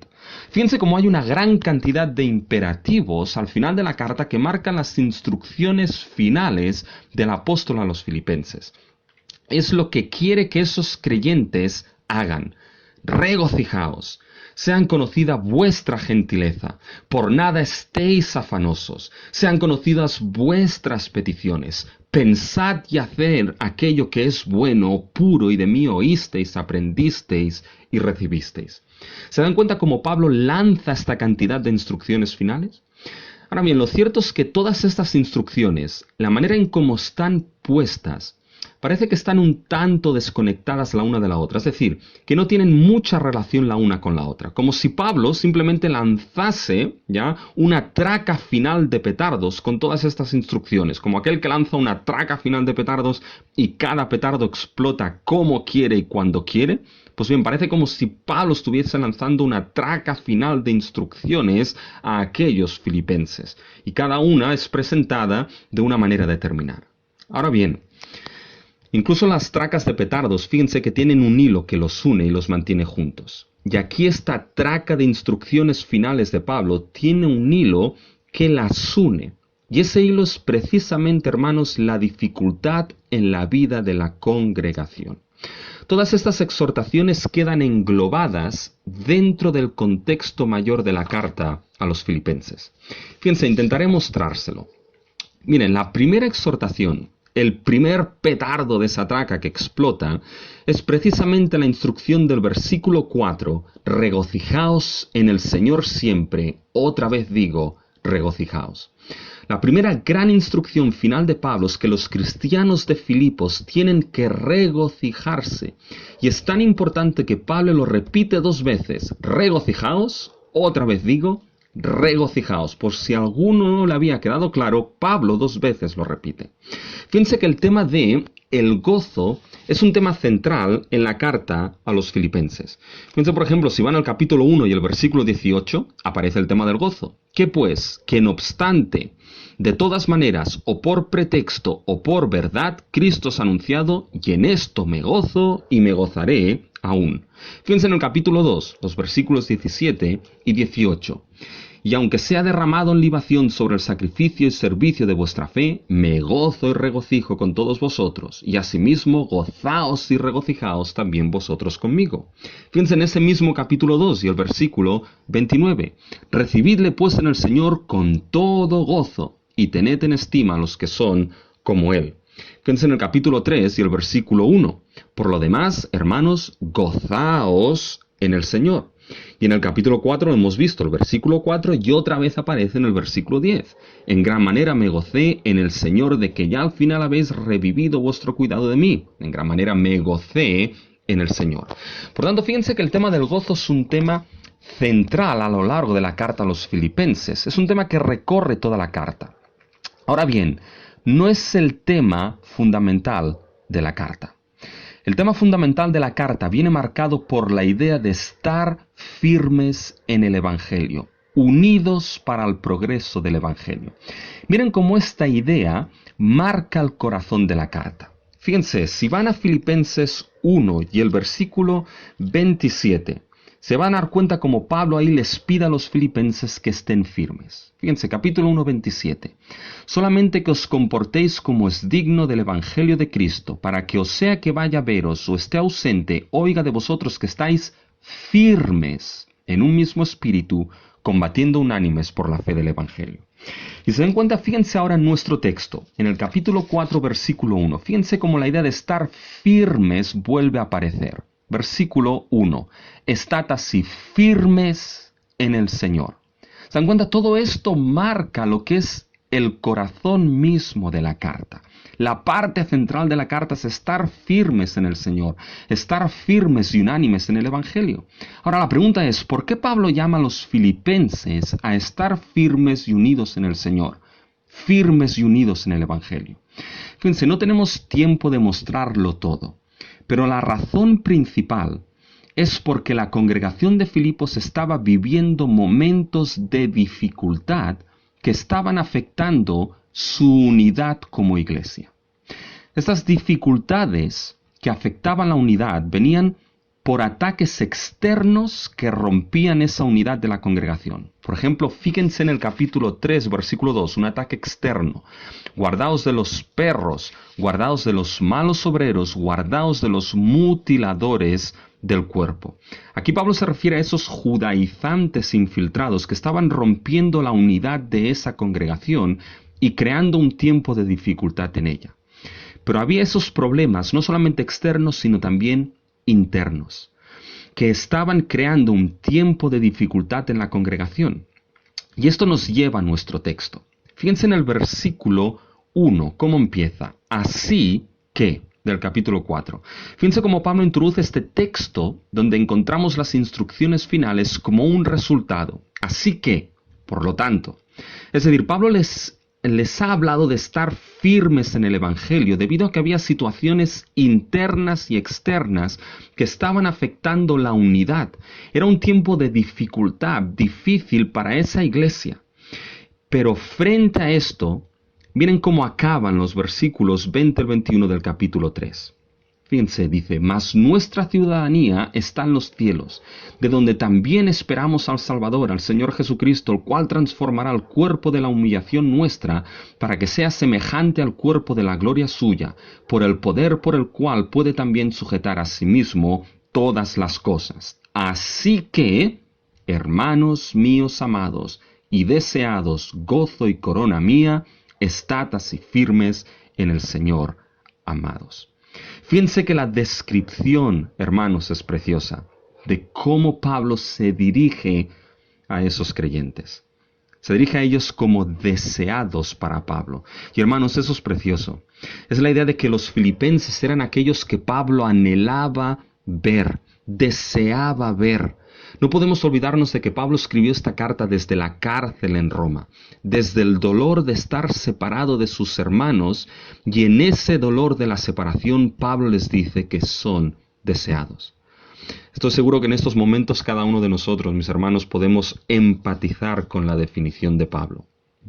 Fíjense cómo hay una gran cantidad de imperativos al final de la carta que marcan las instrucciones finales del apóstol a los filipenses. Es lo que quiere que esos creyentes hagan. Regocijaos, sean conocida vuestra gentileza, por nada estéis afanosos, sean conocidas vuestras peticiones, pensad y haced aquello que es bueno, puro y de mí oísteis, aprendisteis y recibisteis. ¿Se dan cuenta cómo Pablo lanza esta cantidad de instrucciones finales? Ahora bien, lo cierto es que todas estas instrucciones, la manera en cómo están puestas, parece que están un tanto desconectadas la una de la otra, es decir, que no tienen mucha relación la una con la otra, como si Pablo simplemente lanzase ya una traca final de petardos con todas estas instrucciones, como aquel que lanza una traca final de petardos y cada petardo explota como quiere y cuando quiere. Pues bien, parece como si Pablo estuviese lanzando una traca final de instrucciones a aquellos filipenses, y cada una es presentada de una manera determinada. Ahora bien, incluso las tracas de petardos, fíjense que tienen un hilo que los une y los mantiene juntos. Y aquí esta traca de instrucciones finales de Pablo tiene un hilo que las une. Y ese hilo es precisamente, hermanos, la dificultad en la vida de la congregación. Todas estas exhortaciones quedan englobadas dentro del contexto mayor de la carta a los filipenses. Fíjense, intentaré mostrárselo. Miren, la primera exhortación, el primer petardo de esa traca que explota, es precisamente la instrucción del versículo 4, regocijaos en el Señor siempre, otra vez digo, regocijaos. La primera gran instrucción final de Pablo es que los cristianos de Filipos tienen que regocijarse. Y es tan importante que Pablo lo repite 2 veces, regocijaos, otra vez digo, regocijaos. Por si a alguno no le había quedado claro, Pablo 2 veces lo repite. Fíjense que el tema de el gozo es un tema central en la carta a los filipenses. Fíjense, por ejemplo, si van al capítulo 1 y el versículo 18, aparece el tema del gozo. ¿Qué pues? Que no obstante, de todas maneras, o por pretexto o por verdad, Cristo es anunciado, y en esto me gozo y me gozaré aún. Fíjense en el capítulo 2, los versículos 17 y 18. Y aunque sea derramado en libación sobre el sacrificio y servicio de vuestra fe, me gozo y regocijo con todos vosotros, y asimismo gozaos y regocijaos también vosotros conmigo. Fíjense en ese mismo capítulo 2 y el versículo 29. Recibidle pues en el Señor con todo gozo, y tened en estima a los que son como Él. Fíjense en el capítulo 3 y el versículo 1. Por lo demás, hermanos, gozaos en el Señor. Y en el capítulo 4 hemos visto el versículo 4 y otra vez aparece en el versículo 10. En gran manera me gocé en el Señor de que ya al final habéis revivido vuestro cuidado de mí. En gran manera me gocé en el Señor. Por tanto, fíjense que el tema del gozo es un tema central a lo largo de la carta a los Filipenses. Es un tema que recorre toda la carta. Ahora bien, no es el tema fundamental de la carta. El tema fundamental de la carta viene marcado por la idea de estar firmes en el Evangelio, unidos para el progreso del Evangelio. Miren cómo esta idea marca el corazón de la carta. Fíjense, si van a Filipenses 1 y el versículo 27, se van a dar cuenta como Pablo ahí les pide a los filipenses que estén firmes. Fíjense, capítulo 1, 27. Solamente que os comportéis como es digno del Evangelio de Cristo, para que o sea que vaya a veros o esté ausente, oiga de vosotros que estáis firmes en un mismo espíritu, combatiendo unánimes por la fe del Evangelio. Y se dan cuenta, fíjense ahora en nuestro texto, en el capítulo 4, versículo 1. Fíjense cómo la idea de estar firmes vuelve a aparecer. Versículo 1. Estad así firmes en el Señor. ¿Se dan cuenta? Todo esto marca lo que es el corazón mismo de la carta. La parte central de la carta es estar firmes en el Señor, estar firmes y unánimes en el Evangelio. Ahora la pregunta es, ¿por qué Pablo llama a los filipenses a estar firmes y unidos en el Señor? Firmes y unidos en el Evangelio. Fíjense, no tenemos tiempo de mostrarlo todo. Pero la razón principal es porque la congregación de Filipos estaba viviendo momentos de dificultad que estaban afectando su unidad como iglesia. Estas dificultades que afectaban la unidad venían por ataques externos que rompían esa unidad de la congregación. Por ejemplo, fíjense en el capítulo 3, versículo 2, un ataque externo. Guardaos de los perros, guardaos de los malos obreros, guardaos de los mutiladores del cuerpo. Aquí Pablo se refiere a esos judaizantes infiltrados que estaban rompiendo la unidad de esa congregación y creando un tiempo de dificultad en ella. Pero había esos problemas, no solamente externos, sino también internos, que estaban creando un tiempo de dificultad en la congregación. Y esto nos lleva a nuestro texto. Fíjense en el versículo 1, cómo empieza. Así que, del capítulo 4. Fíjense cómo Pablo introduce este texto donde encontramos las instrucciones finales como un resultado. Así que, por lo tanto. Es decir, Pablo les ha hablado de estar firmes en el Evangelio debido a que había situaciones internas y externas que estaban afectando la unidad. Era un tiempo de dificultad, difícil para esa iglesia. Pero frente a esto, miren cómo acaban los versículos 20 al 21 del capítulo 3. Fíjense, dice, mas nuestra ciudadanía está en los cielos, de donde también esperamos al Salvador, al Señor Jesucristo, el cual transformará el cuerpo de la humillación nuestra, para que sea semejante al cuerpo de la gloria suya, por el poder por el cual puede también sujetar a sí mismo todas las cosas. Así que, hermanos míos amados y deseados, gozo y corona mía, estad así firmes en el Señor, amados. Fíjense que la descripción, hermanos, es preciosa de cómo Pablo se dirige a esos creyentes. Se dirige a ellos como deseados para Pablo. Y hermanos, eso es precioso. Es la idea de que los filipenses eran aquellos que Pablo anhelaba ver, deseaba ver. No podemos olvidarnos de que Pablo escribió esta carta desde la cárcel en Roma, desde el dolor de estar separado de sus hermanos, y en ese dolor de la separación Pablo les dice que son deseados. Estoy seguro que en estos momentos cada uno de nosotros, mis hermanos, podemos empatizar con la definición de Pablo.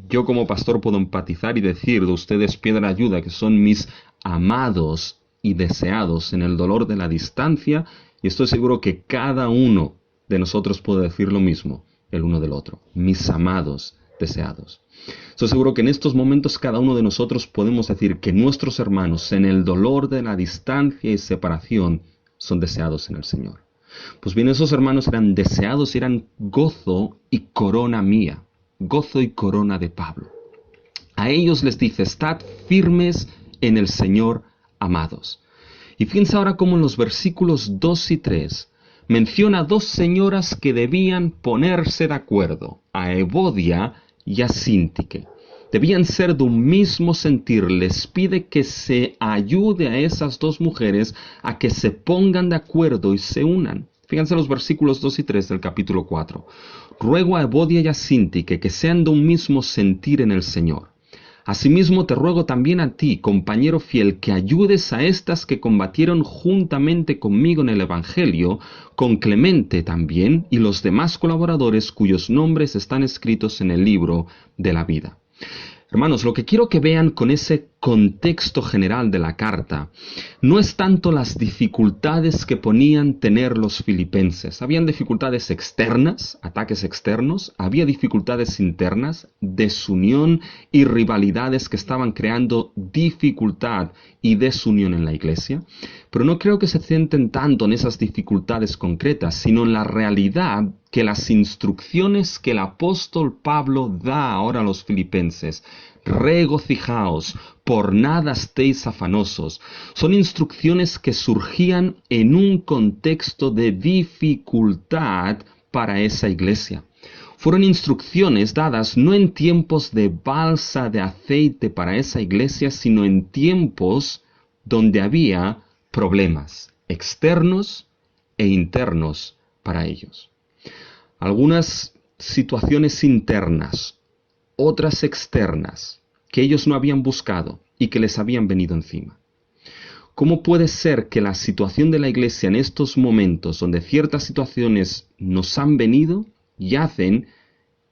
Yo como pastor puedo empatizar y decir de ustedes piedra ayuda, que son mis amados y deseados en el dolor de la distancia, y estoy seguro que cada uno de nosotros puede decir lo mismo el uno del otro, mis amados deseados. Estoy seguro que en estos momentos cada uno de nosotros podemos decir que nuestros hermanos en el dolor de la distancia y separación son deseados en el Señor. Pues bien, esos hermanos eran deseados y eran gozo y corona mía, gozo y corona de Pablo. A ellos les dice, estad firmes en el Señor, amados. Y fíjense ahora cómo en los versículos 2 y 3 menciona dos señoras que debían ponerse de acuerdo, a Evodia y a Síntique. Debían ser de un mismo sentir. Les pide que se ayude a esas dos mujeres a que se pongan de acuerdo y se unan. Fíjense los versículos 2 y 3 del capítulo 4. Ruego a Evodia y a Síntique que sean de un mismo sentir en el Señor. Asimismo te ruego también a ti, compañero fiel, que ayudes a estas que combatieron juntamente conmigo en el Evangelio, con Clemente también, y los demás colaboradores cuyos nombres están escritos en el libro de la vida. Hermanos, lo que quiero que vean con ese contexto general de la carta no es tanto las dificultades que ponían tener los filipenses. Habían dificultades externas, ataques externos, había dificultades internas, desunión y rivalidades que estaban creando dificultad y desunión en la iglesia. Pero no creo que se centren tanto en esas dificultades concretas, sino en la realidad que las instrucciones que el apóstol Pablo da ahora a los filipenses, regocijaos, por nada estéis afanosos, son instrucciones que surgían en un contexto de dificultad para esa iglesia. Fueron instrucciones dadas no en tiempos de balsa de aceite para esa iglesia, sino en tiempos donde había problemas externos e internos para ellos. Algunas situaciones internas, otras externas, que ellos no habían buscado y que les habían venido encima. ¿Cómo puede ser que la situación de la iglesia en estos momentos, donde ciertas situaciones nos han venido y hacen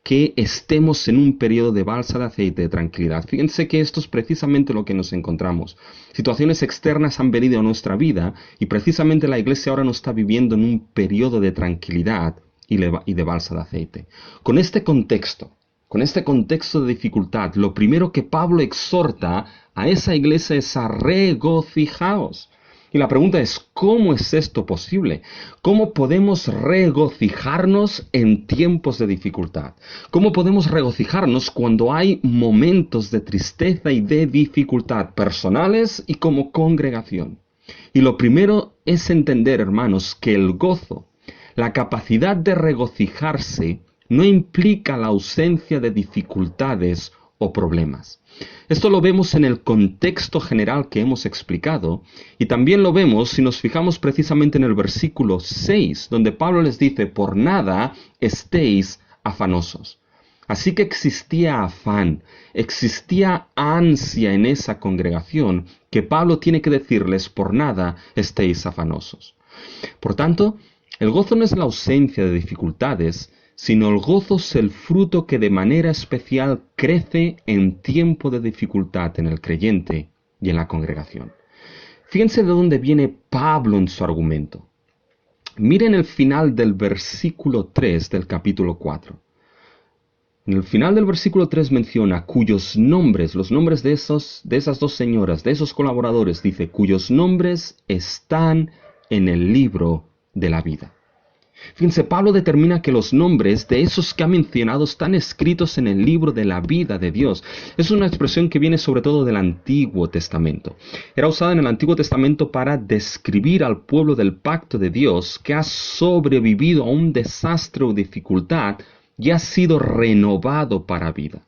que estemos en un periodo de balsa de aceite de tranquilidad? Fíjense que esto es precisamente lo que nos encontramos. Situaciones externas han venido a nuestra vida y precisamente la iglesia ahora no está viviendo en un periodo de tranquilidad y de balsa de aceite. Con este contexto de dificultad, lo primero que Pablo exhorta a esa iglesia es a regocijaos. Y la pregunta es, ¿cómo es esto posible? ¿Cómo podemos regocijarnos en tiempos de dificultad? ¿Cómo podemos regocijarnos cuando hay momentos de tristeza y de dificultad personales y como congregación? Y lo primero es entender, hermanos, que el gozo, la capacidad de regocijarse, no implica la ausencia de dificultades o problemas. Esto lo vemos en el contexto general que hemos explicado y también lo vemos si nos fijamos precisamente en el versículo 6, donde Pablo les dice, por nada estéis afanosos. Así que existía afán, existía ansia en esa congregación que Pablo tiene que decirles, por nada estéis afanosos. Por tanto, el gozo no es la ausencia de dificultades, sino el gozo es el fruto que de manera especial crece en tiempo de dificultad en el creyente y en la congregación. Fíjense de dónde viene Pablo en su argumento. Miren el final del versículo 3 del capítulo 4. En el final del versículo 3 menciona cuyos nombres, los nombres de esas dos señoras, de esos colaboradores, dice, cuyos nombres están en el libro de la vida. Fíjense, Pablo determina que los nombres de esos que ha mencionado están escritos en el libro de la vida de Dios. Es una expresión que viene sobre todo del Antiguo Testamento. Era usada en el Antiguo Testamento para describir al pueblo del pacto de Dios que ha sobrevivido a un desastre o dificultad y ha sido renovado para vida.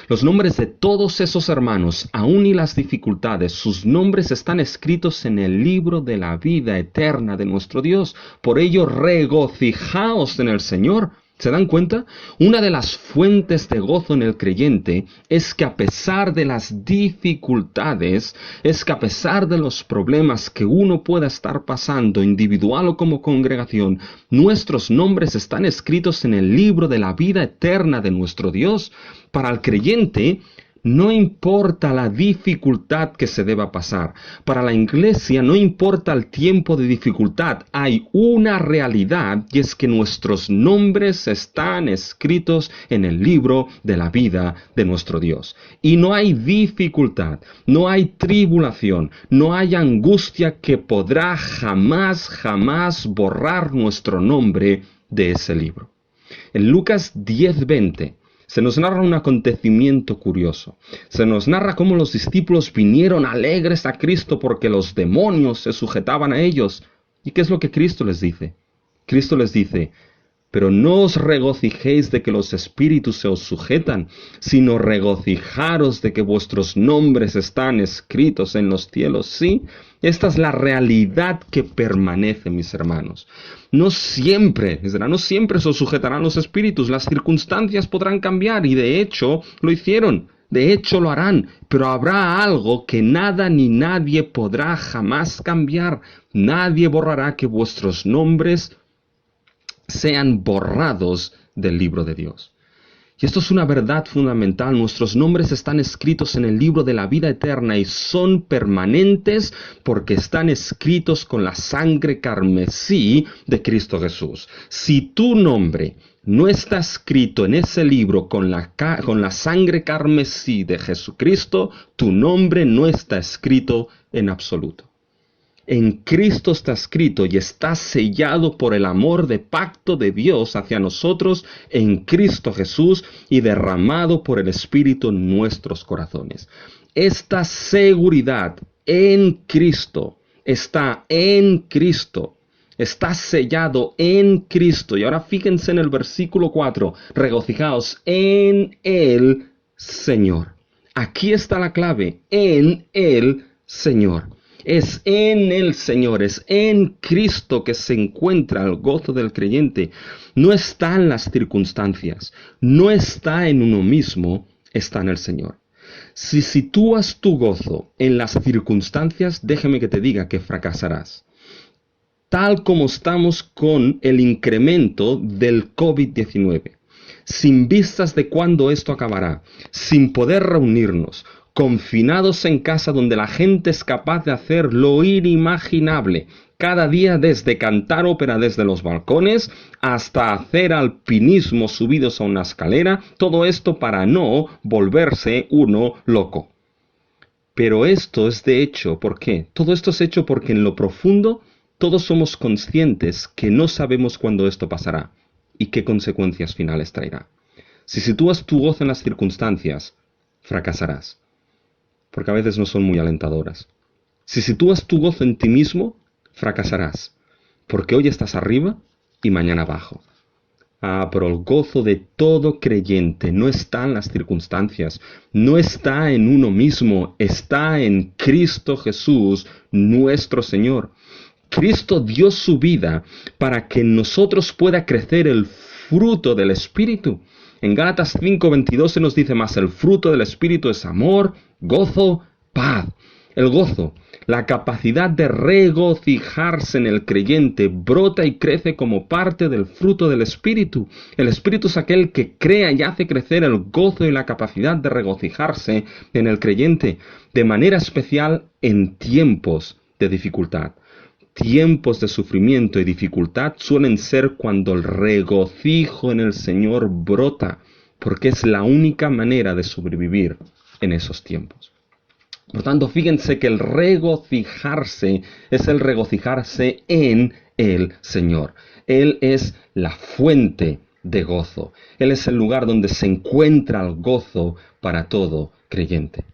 Los nombres de todos esos hermanos, aun y las dificultades, sus nombres están escritos en el libro de la vida eterna de nuestro Dios. Por ello, regocijaos en el Señor. ¿Se dan cuenta? Una de las fuentes de gozo en el creyente es que a pesar de las dificultades, es que a pesar de los problemas que uno pueda estar pasando, individual o como congregación, nuestros nombres están escritos en el libro de la vida eterna de nuestro Dios. Para el creyente, no importa la dificultad que se deba pasar. Para la iglesia no importa el tiempo de dificultad. Hay una realidad y es que nuestros nombres están escritos en el libro de la vida de nuestro Dios. Y no hay dificultad, no hay tribulación, no hay angustia que podrá jamás borrar nuestro nombre de ese libro. En Lucas 10:20 se nos narra un acontecimiento curioso. Se nos narra cómo los discípulos vinieron alegres a Cristo porque los demonios se sujetaban a ellos. ¿Y qué es lo que Cristo les dice? Cristo les dice: pero no os regocijéis de que los espíritus se os sujetan, sino regocijaros de que vuestros nombres están escritos en los cielos. Sí, esta es la realidad que permanece, mis hermanos. No siempre se os sujetarán los espíritus, las circunstancias podrán cambiar y de hecho lo hicieron. De hecho lo harán, pero habrá algo que nada ni nadie podrá jamás cambiar. Nadie borrará que vuestros nombres sean borrados del libro de Dios. Y esto es una verdad fundamental. Nuestros nombres están escritos en el libro de la vida eterna y son permanentes porque están escritos con la sangre carmesí de Cristo Jesús. Si tu nombre no está escrito en ese libro con la sangre carmesí de Jesucristo, tu nombre no está escrito en absoluto. En Cristo está escrito y está sellado por el amor de pacto de Dios hacia nosotros en Cristo Jesús y derramado por el Espíritu en nuestros corazones. Esta seguridad en Cristo está en Cristo. Está sellado en Cristo. Y ahora fíjense en el versículo 4. Regocijaos en el Señor. Aquí está la clave. En el Señor. Es en el Señor, es en Cristo que se encuentra el gozo del creyente. No está en las circunstancias, no está en uno mismo, está en el Señor. Si sitúas tu gozo en las circunstancias, déjame que te diga que fracasarás. Tal como estamos con el incremento del COVID-19, sin vistas de cuándo esto acabará, sin poder reunirnos, confinados en casa donde la gente es capaz de hacer lo inimaginable, cada día desde cantar ópera desde los balcones hasta hacer alpinismo subidos a una escalera, todo esto para no volverse uno loco. Pero esto es de hecho, ¿por qué? Todo esto es hecho porque en lo profundo todos somos conscientes que no sabemos cuándo esto pasará y qué consecuencias finales traerá. Si sitúas tu gozo en las circunstancias, fracasarás, porque a veces no son muy alentadoras. Si sitúas tu gozo en ti mismo, fracasarás, porque hoy estás arriba y mañana abajo. Pero el gozo de todo creyente no está en las circunstancias, no está en uno mismo, está en Cristo Jesús, nuestro Señor. Cristo dio su vida para que en nosotros pueda crecer el fruto del Espíritu. En Gálatas 5:22 se nos dice más: el fruto del Espíritu es amor, gozo, paz. El gozo, la capacidad de regocijarse en el creyente, brota y crece como parte del fruto del Espíritu. El Espíritu es aquel que crea y hace crecer el gozo y la capacidad de regocijarse en el creyente, de manera especial en tiempos de dificultad. Tiempos de sufrimiento y dificultad suelen ser cuando el regocijo en el Señor brota, porque es la única manera de sobrevivir en esos tiempos. Por tanto, fíjense que el regocijarse es el regocijarse en el Señor. Él es la fuente de gozo. Él es el lugar donde se encuentra el gozo para todo creyente.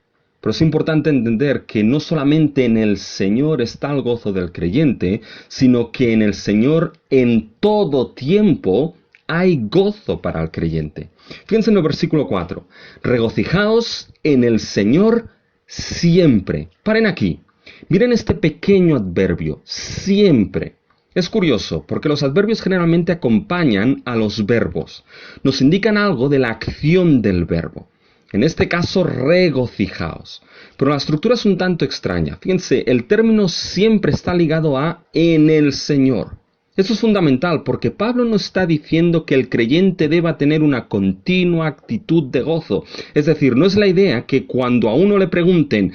Pero es importante entender que no solamente en el Señor está el gozo del creyente, sino que en el Señor en todo tiempo hay gozo para el creyente. Fíjense en el versículo 4. Regocijaos en el Señor siempre. Paren aquí. Miren este pequeño adverbio, siempre. Es curioso, porque los adverbios generalmente acompañan a los verbos. Nos indican algo de la acción del verbo. En este caso, regocijaos. Pero la estructura es un tanto extraña. Fíjense, el término siempre está ligado a en el Señor. Eso es fundamental porque Pablo no está diciendo que el creyente deba tener una continua actitud de gozo. Es decir, no es la idea que cuando a uno le pregunten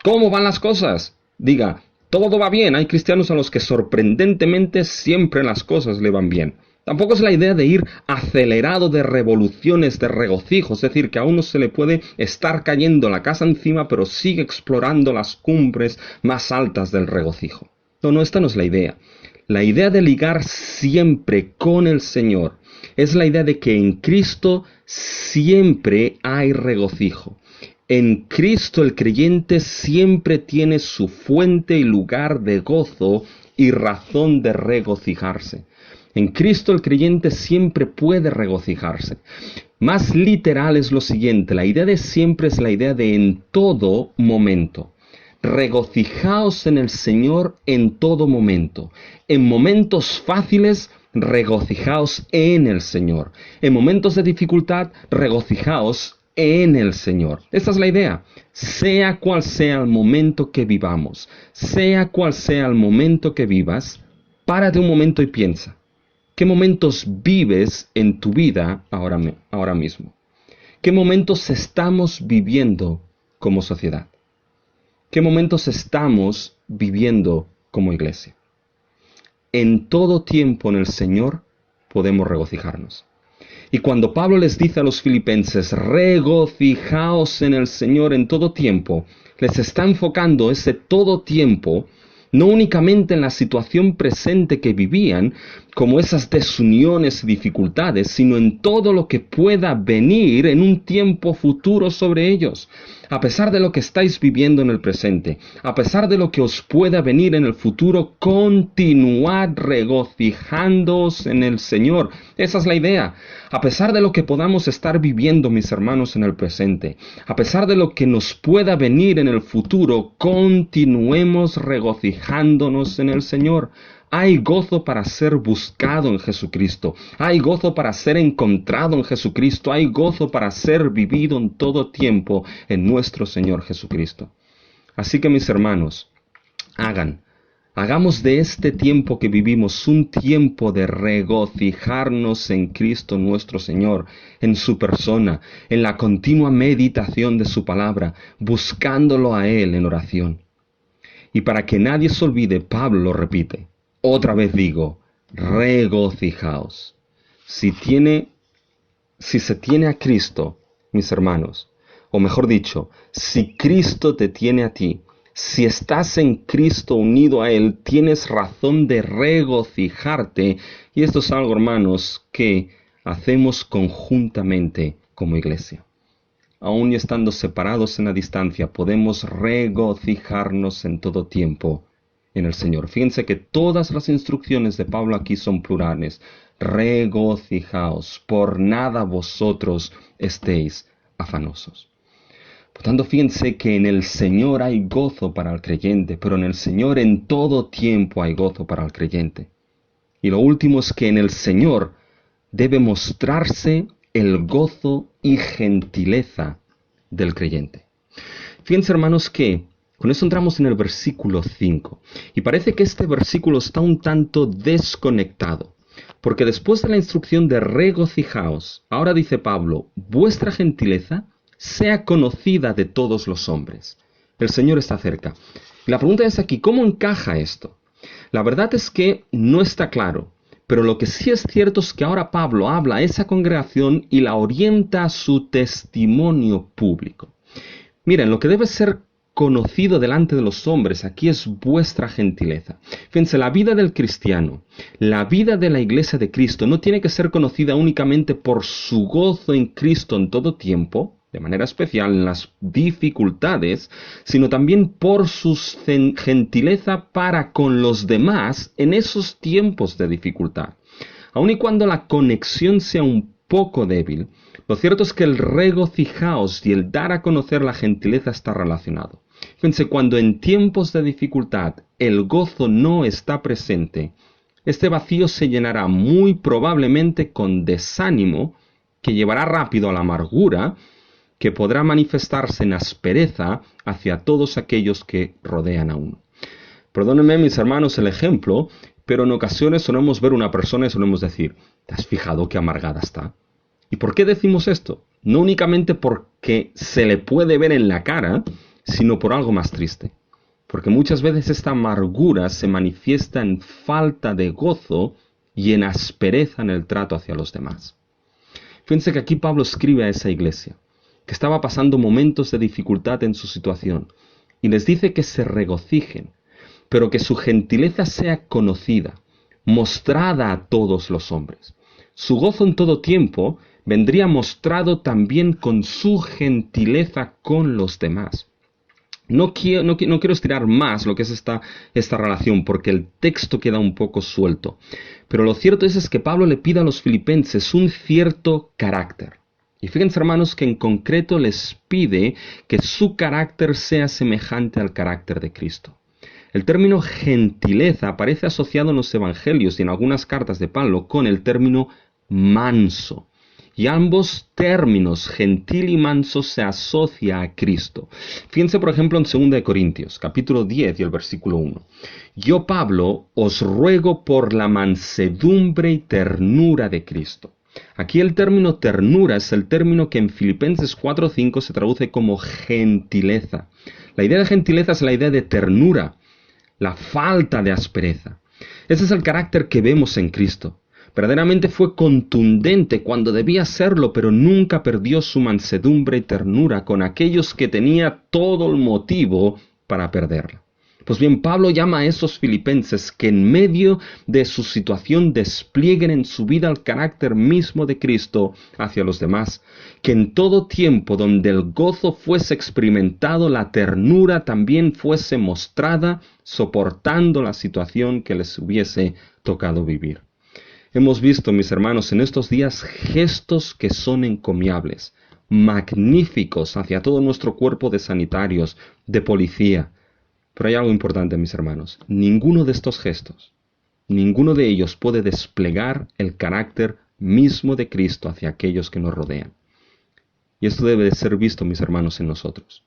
¿cómo van las cosas?, diga, todo va bien. Hay cristianos a los que sorprendentemente siempre las cosas le van bien. Tampoco es la idea de ir acelerado de revoluciones, de regocijo, es decir, que a uno se le puede estar cayendo la casa encima, pero sigue explorando las cumbres más altas del regocijo. No, esta no es la idea. La idea de ligar siempre con el Señor es la idea de que en Cristo siempre hay regocijo. En Cristo el creyente siempre tiene su fuente y lugar de gozo y razón de regocijarse. En Cristo el creyente siempre puede regocijarse. Más literal es lo siguiente, la idea de siempre es la idea de en todo momento. Regocijaos en el Señor en todo momento. En momentos fáciles, regocijaos en el Señor. En momentos de dificultad, regocijaos en el Señor. Esta es la idea. Sea cual sea el momento que vivamos, sea cual sea el momento que vivas, párate un momento y piensa. ¿Qué momentos vives en tu vida ahora mismo? ¿Qué momentos estamos viviendo como sociedad? ¿Qué momentos estamos viviendo como iglesia? En todo tiempo en el Señor podemos regocijarnos. Y cuando Pablo les dice a los filipenses, regocijaos en el Señor en todo tiempo, les está enfocando ese todo tiempo no únicamente en la situación presente que vivían, como esas desuniones y dificultades, sino en todo lo que pueda venir en un tiempo futuro sobre ellos. A pesar de lo que estáis viviendo en el presente, a pesar de lo que os pueda venir en el futuro, continuad regocijándoos en el Señor. Esa es la idea. A pesar de lo que podamos estar viviendo, mis hermanos, en el presente, a pesar de lo que nos pueda venir en el futuro, continuemos regocijándonos en el Señor. Hay gozo para ser buscado en Jesucristo. Hay gozo para ser encontrado en Jesucristo. Hay gozo para ser vivido en todo tiempo en nuestro Señor Jesucristo. Así que, mis hermanos, hagamos de este tiempo que vivimos un tiempo de regocijarnos en Cristo nuestro Señor, en su persona, en la continua meditación de su palabra, buscándolo a Él en oración. Y para que nadie se olvide, Pablo lo repite. Otra vez digo, regocijaos. Si se tiene a Cristo, mis hermanos, o mejor dicho, si Cristo te tiene a ti, si estás en Cristo unido a Él, tienes razón de regocijarte. Y esto es algo, hermanos, que hacemos conjuntamente como iglesia. Aún estando separados en la distancia, podemos regocijarnos en todo tiempo en el Señor. Fíjense que todas las instrucciones de Pablo aquí son plurales. Regocijaos, por nada vosotros estéis afanosos. Por tanto, fíjense que en el Señor hay gozo para el creyente, pero en el Señor en todo tiempo hay gozo para el creyente. Y lo último es que en el Señor debe mostrarse el gozo y gentileza del creyente. Fíjense, hermanos, que con eso entramos en el versículo 5. Y parece que este versículo está un tanto desconectado. Porque después de la instrucción de regocijaos, ahora dice Pablo, vuestra gentileza sea conocida de todos los hombres. El Señor está cerca. Y la pregunta es aquí, ¿cómo encaja esto? La verdad es que no está claro. Pero lo que sí es cierto es que ahora Pablo habla a esa congregación y la orienta a su testimonio público. Miren, lo que debe ser conocido delante de los hombres aquí es vuestra gentileza. Fíjense, la vida del cristiano, la vida de la iglesia de Cristo no tiene que ser conocida únicamente por su gozo en Cristo en todo tiempo, de manera especial en las dificultades, sino también por su gentileza para con los demás en esos tiempos de dificultad. Aun y cuando la conexión sea un poco débil, lo cierto es que el regocijaos y el dar a conocer la gentileza está relacionado. Fíjense, cuando en tiempos de dificultad el gozo no está presente, este vacío se llenará muy probablemente con desánimo, que llevará rápido a la amargura, que podrá manifestarse en aspereza hacia todos aquellos que rodean a uno. Perdónenme, mis hermanos, el ejemplo, Pero en ocasiones solemos ver una persona y solemos decir, ¿te has fijado qué amargada está? ¿Y por qué decimos esto? No únicamente porque se le puede ver en la cara, sino por algo más triste. Porque muchas veces esta amargura se manifiesta en falta de gozo y en aspereza en el trato hacia los demás. Fíjense que aquí Pablo escribe a esa iglesia, que estaba pasando momentos de dificultad en su situación, y les dice que se regocijen, pero que su gentileza sea conocida, mostrada a todos los hombres. Su gozo en todo tiempo vendría mostrado también con su gentileza con los demás. No quiero estirar más lo que es esta relación, porque el texto queda un poco suelto. Pero lo cierto es que Pablo le pide a los filipenses un cierto carácter. Y fíjense, hermanos, que en concreto les pide que su carácter sea semejante al carácter de Cristo. El término gentileza aparece asociado en los evangelios y en algunas cartas de Pablo con el término manso. Y ambos términos, gentil y manso, se asocia a Cristo. Fíjense, por ejemplo, en 2 Corintios, capítulo 10 y el versículo 1. Yo, Pablo, os ruego por la mansedumbre y ternura de Cristo. Aquí el término ternura es el término que en Filipenses 4:5 se traduce como gentileza. La idea de gentileza es la idea de ternura, la falta de aspereza. Ese es el carácter que vemos en Cristo. Verdaderamente fue contundente cuando debía serlo, pero nunca perdió su mansedumbre y ternura con aquellos que tenía todo el motivo para perderla. Pues bien, Pablo llama a esos filipenses que en medio de su situación desplieguen en su vida el carácter mismo de Cristo hacia los demás, que en todo tiempo donde el gozo fuese experimentado, la ternura también fuese mostrada, soportando la situación que les hubiese tocado vivir. Hemos visto, mis hermanos, en estos días gestos que son encomiables, magníficos hacia todo nuestro cuerpo de sanitarios, de policía. Pero hay algo importante, mis hermanos. Ninguno de estos gestos, ninguno de ellos puede desplegar el carácter mismo de Cristo hacia aquellos que nos rodean. Y esto debe de ser visto, mis hermanos, en nosotros.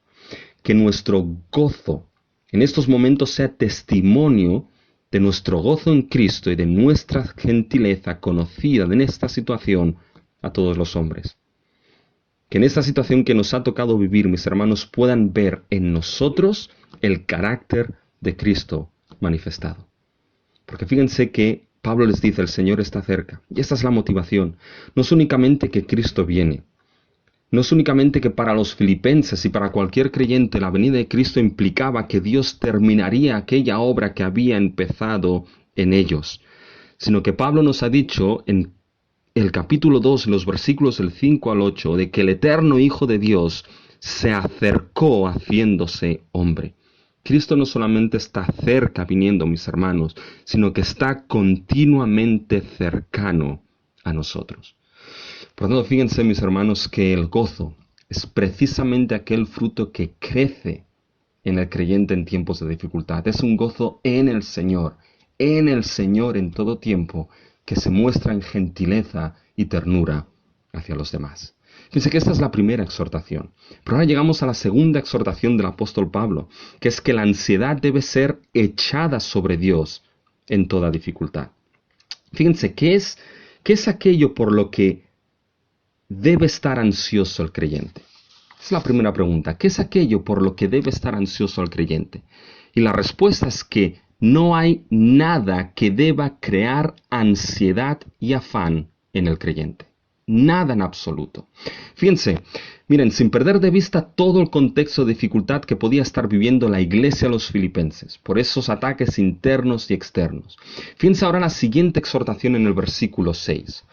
Que nuestro gozo en estos momentos sea testimonio de nuestro gozo en Cristo y de nuestra gentileza conocida en esta situación a todos los hombres. Que en esta situación que nos ha tocado vivir, mis hermanos, puedan ver en nosotros el carácter de Cristo manifestado. Porque fíjense que Pablo les dice, el Señor está cerca. Y esta es la motivación. No es únicamente que Cristo viene. No es únicamente que para los filipenses y para cualquier creyente la venida de Cristo implicaba que Dios terminaría aquella obra que había empezado en ellos, sino que Pablo nos ha dicho en el capítulo 2, en los versículos del 5 al 8, de que el eterno Hijo de Dios se acercó haciéndose hombre. Cristo no solamente está cerca viniendo, mis hermanos, sino que está continuamente cercano a nosotros. Por lo tanto, fíjense, mis hermanos, que el gozo es precisamente aquel fruto que crece en el creyente en tiempos de dificultad. Es un gozo en el Señor en todo tiempo, que se muestra en gentileza y ternura hacia los demás. Fíjense que esta es la primera exhortación. Pero ahora llegamos a la segunda exhortación del apóstol Pablo, que es que la ansiedad debe ser echada sobre Dios en toda dificultad. Fíjense, ¿qué es aquello por lo que debe estar ansioso el creyente? Es la primera pregunta. ¿Qué es aquello por lo que debe estar ansioso el creyente? Y la respuesta es que no hay nada que deba crear ansiedad y afán en el creyente. Nada en absoluto. Fíjense, miren, sin perder de vista todo el contexto de dificultad que podía estar viviendo la iglesia a los filipenses, por esos ataques internos y externos. Fíjense ahora la siguiente exhortación en el versículo 6.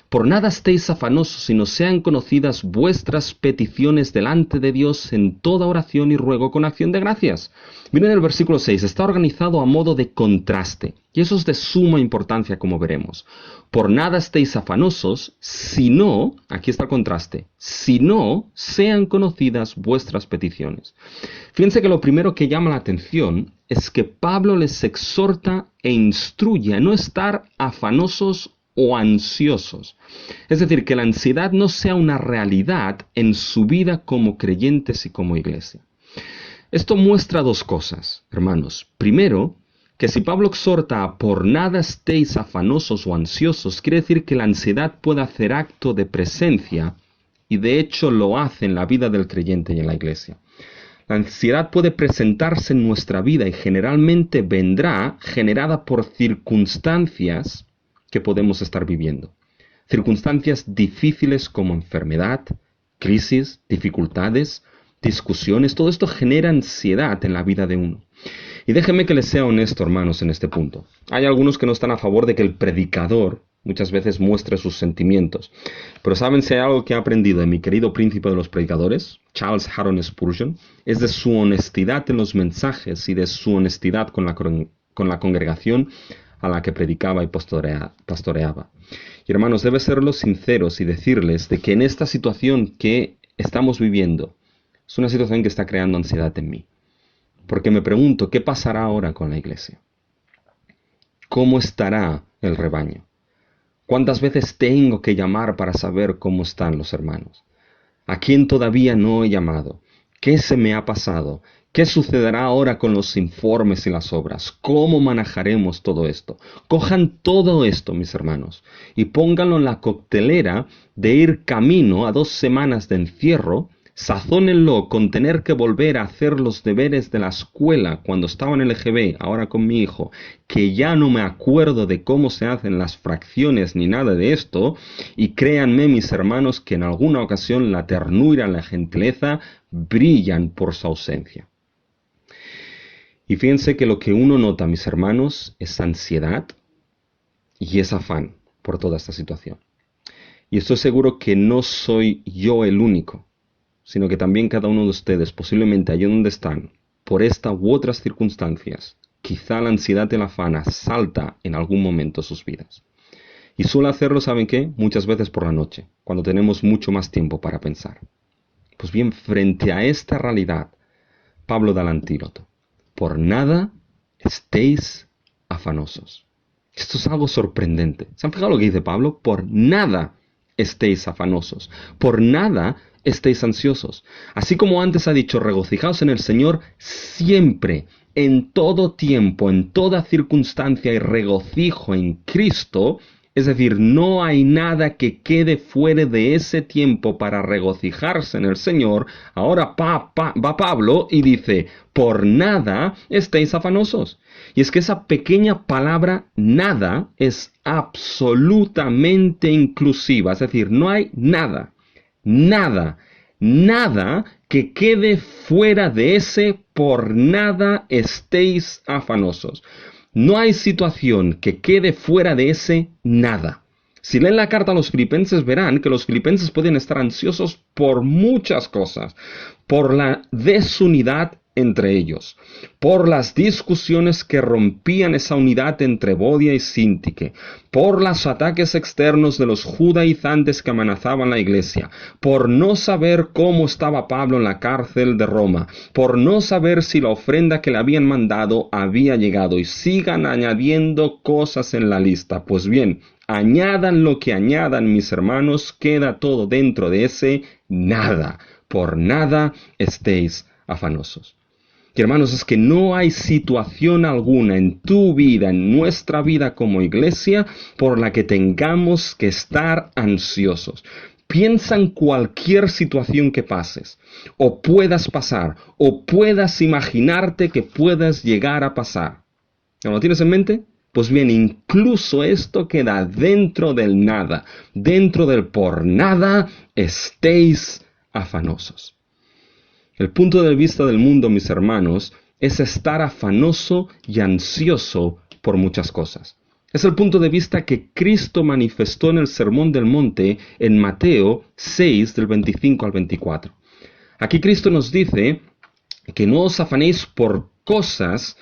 Por nada estéis afanosos, sino sean conocidas vuestras peticiones delante de Dios en toda oración y ruego con acción de gracias. Miren el versículo 6, está organizado a modo de contraste, y eso es de suma importancia, como veremos. Por nada estéis afanosos, sino, aquí está el contraste, sino sean conocidas vuestras peticiones. Fíjense que lo primero que llama la atención es que Pablo les exhorta e instruye a no estar afanosos o ansiosos. Es decir, que la ansiedad no sea una realidad en su vida como creyentes y como iglesia. Esto muestra dos cosas, hermanos. Primero, que si Pablo exhorta a por nada estéis afanosos o ansiosos, quiere decir que la ansiedad puede hacer acto de presencia, y de hecho lo hace en la vida del creyente y en la iglesia. La ansiedad puede presentarse en nuestra vida y generalmente vendrá generada por circunstancias que podemos estar viviendo. Circunstancias difíciles como enfermedad, crisis, dificultades, discusiones, todo esto genera ansiedad en la vida de uno. Y déjenme que les sea honesto, hermanos, en este punto. Hay algunos que no están a favor de que el predicador muchas veces muestre sus sentimientos. Pero ¿saben si hay algo que he aprendido de mi querido príncipe de los predicadores, Charles Haddon Spurgeon? Es de su honestidad en los mensajes y de su honestidad con la congregación a la que predicaba y pastoreaba. Y hermanos, debe serlos sinceros y decirles de que en esta situación que estamos viviendo, es una situación que está creando ansiedad en mí. Porque me pregunto, ¿qué pasará ahora con la iglesia? ¿Cómo estará el rebaño? ¿Cuántas veces tengo que llamar para saber cómo están los hermanos? ¿A quién todavía no he llamado? ¿Qué se me ha pasado? ¿Qué sucederá ahora con los informes y las obras? ¿Cómo manejaremos todo esto? Cojan todo esto, mis hermanos, y pónganlo en la coctelera de ir camino a 2 semanas de encierro. Sazónenlo con tener que volver a hacer los deberes de la escuela cuando estaba en el EGB, ahora con mi hijo, que ya no me acuerdo de cómo se hacen las fracciones ni nada de esto, y créanme, mis hermanos, que en alguna ocasión la ternura y la gentileza brillan por su ausencia. Y fíjense que lo que uno nota, mis hermanos, es ansiedad y es afán por toda esta situación. Y estoy seguro que no soy yo el único, sino que también cada uno de ustedes, posiblemente allí donde están, por esta u otras circunstancias, quizá la ansiedad y el afán asalta en algún momento sus vidas. Y suele hacerlo, ¿saben qué? Muchas veces por la noche, cuando tenemos mucho más tiempo para pensar. Pues bien, frente a esta realidad, Pablo da el antídoto. Por nada estéis afanosos. Esto es algo sorprendente. ¿Se han fijado lo que dice Pablo? Por nada estéis afanosos. Por nada estéis ansiosos. Así como antes ha dicho, regocijaos en el Señor siempre, en todo tiempo, en toda circunstancia y regocijo en Cristo. Es decir, no hay nada que quede fuera de ese tiempo para regocijarse en el Señor. Ahora va Pablo y dice, por nada estéis afanosos. Y es que esa pequeña palabra nada es absolutamente inclusiva. Es decir, no hay nada que quede fuera de ese por nada estéis afanosos. No hay situación que quede fuera de ese nada. Si leen la carta a los filipenses verán que los filipenses pueden estar ansiosos por muchas cosas. Por la desunidad entre ellos, por las discusiones que rompían esa unidad entre Bodia y Síntique, por los ataques externos de los judaizantes que amenazaban la iglesia, por no saber cómo estaba Pablo en la cárcel de Roma, por no saber si la ofrenda que le habían mandado había llegado, y sigan añadiendo cosas en la lista. Pues bien, añadan lo que añadan, mis hermanos, queda todo dentro de ese nada. Por nada estéis afanosos. Y hermanos, es que no hay situación alguna en tu vida, en nuestra vida como iglesia, por la que tengamos que estar ansiosos. Piensa en cualquier situación que pases, o puedas pasar, o puedas imaginarte que puedas llegar a pasar. ¿No lo tienes en mente? Pues bien, incluso esto queda dentro del nada, dentro del por nada estéis afanosos. El punto de vista del mundo, mis hermanos, es estar afanoso y ansioso por muchas cosas. Es el punto de vista que Cristo manifestó en el Sermón del Monte en Mateo 6, del 25 al 24. Aquí Cristo nos dice que no os afanéis por cosas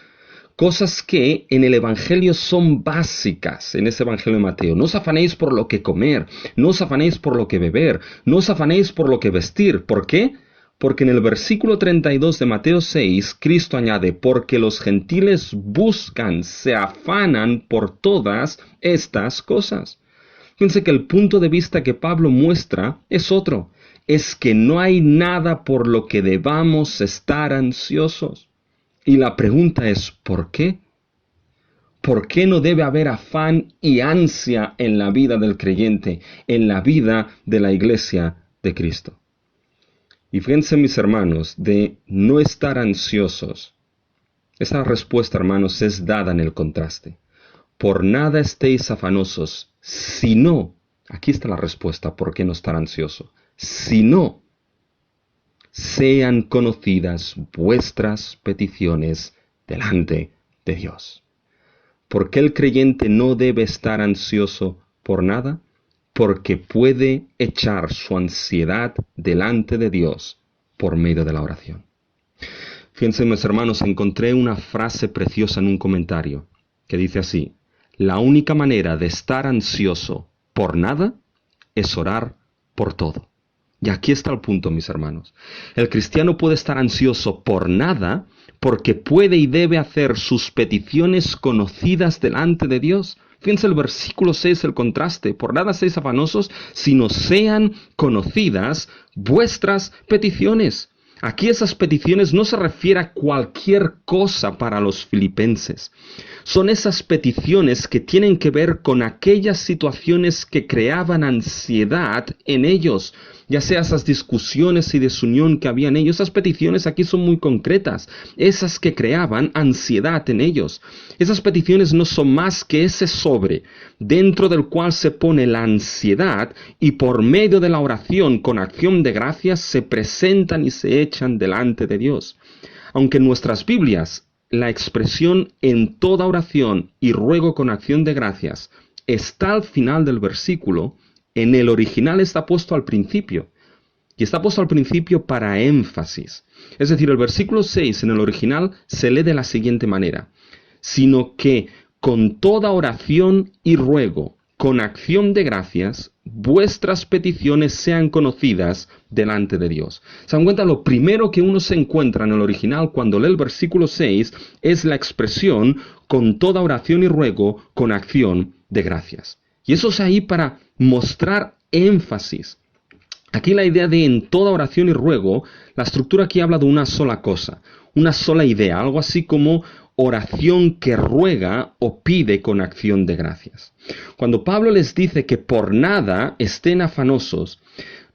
que en el Evangelio son básicas, en ese Evangelio de Mateo. No os afanéis por lo que comer, no os afanéis por lo que beber, no os afanéis por lo que vestir. ¿Por qué? Porque en el versículo 32 de Mateo 6, Cristo añade, porque los gentiles buscan, se afanan por todas estas cosas. Fíjense que el punto de vista que Pablo muestra es otro. Es que no hay nada por lo que debamos estar ansiosos. Y la pregunta es, ¿por qué? ¿Por qué no debe haber afán y ansia en la vida del creyente, en la vida de la iglesia de Cristo? Y fíjense, mis hermanos, de no estar ansiosos. Esa respuesta, hermanos, es dada en el contraste. Por nada estéis afanosos, sino, aquí está la respuesta, ¿por qué no estar ansioso? Sino, sean conocidas vuestras peticiones delante de Dios. ¿Por qué el creyente no debe estar ansioso por nada? Porque puede echar su ansiedad delante de Dios por medio de la oración. Fíjense, mis hermanos, encontré una frase preciosa en un comentario que dice así: la única manera de estar ansioso por nada es orar por todo. Y aquí está el punto, mis hermanos. El cristiano puede estar ansioso por nada porque puede y debe hacer sus peticiones conocidas delante de Dios. Fíjense el versículo 6, el contraste. Por nada seáis afanosos, sino sean conocidas vuestras peticiones. Aquí esas peticiones no se refiere a cualquier cosa para los filipenses. Son esas peticiones que tienen que ver con aquellas situaciones que creaban ansiedad en ellos, ya sea esas discusiones y desunión que había en ellos. Esas peticiones aquí son muy concretas, esas que creaban ansiedad en ellos. Esas peticiones no son más que ese sobre dentro del cual se pone la ansiedad y por medio de la oración con acción de gracias se presentan y se echan delante de Dios. Aunque en nuestras Biblias la expresión en toda oración y ruego con acción de gracias está al final del versículo, en el original está puesto al principio. Y está puesto al principio para énfasis. Es decir, el versículo 6 en el original se lee de la siguiente manera: sino que con toda oración y ruego, con acción de gracias, vuestras peticiones sean conocidas delante de Dios. ¿Se dan cuenta? Lo primero que uno se encuentra en el original cuando lee el versículo 6 es la expresión con toda oración y ruego, con acción de gracias. Y eso es ahí para mostrar énfasis. Aquí la idea de en toda oración y ruego, la estructura aquí habla de una sola cosa, una sola idea, algo así como oración que ruega o pide con acción de gracias. Cuando Pablo les dice que por nada estén afanosos,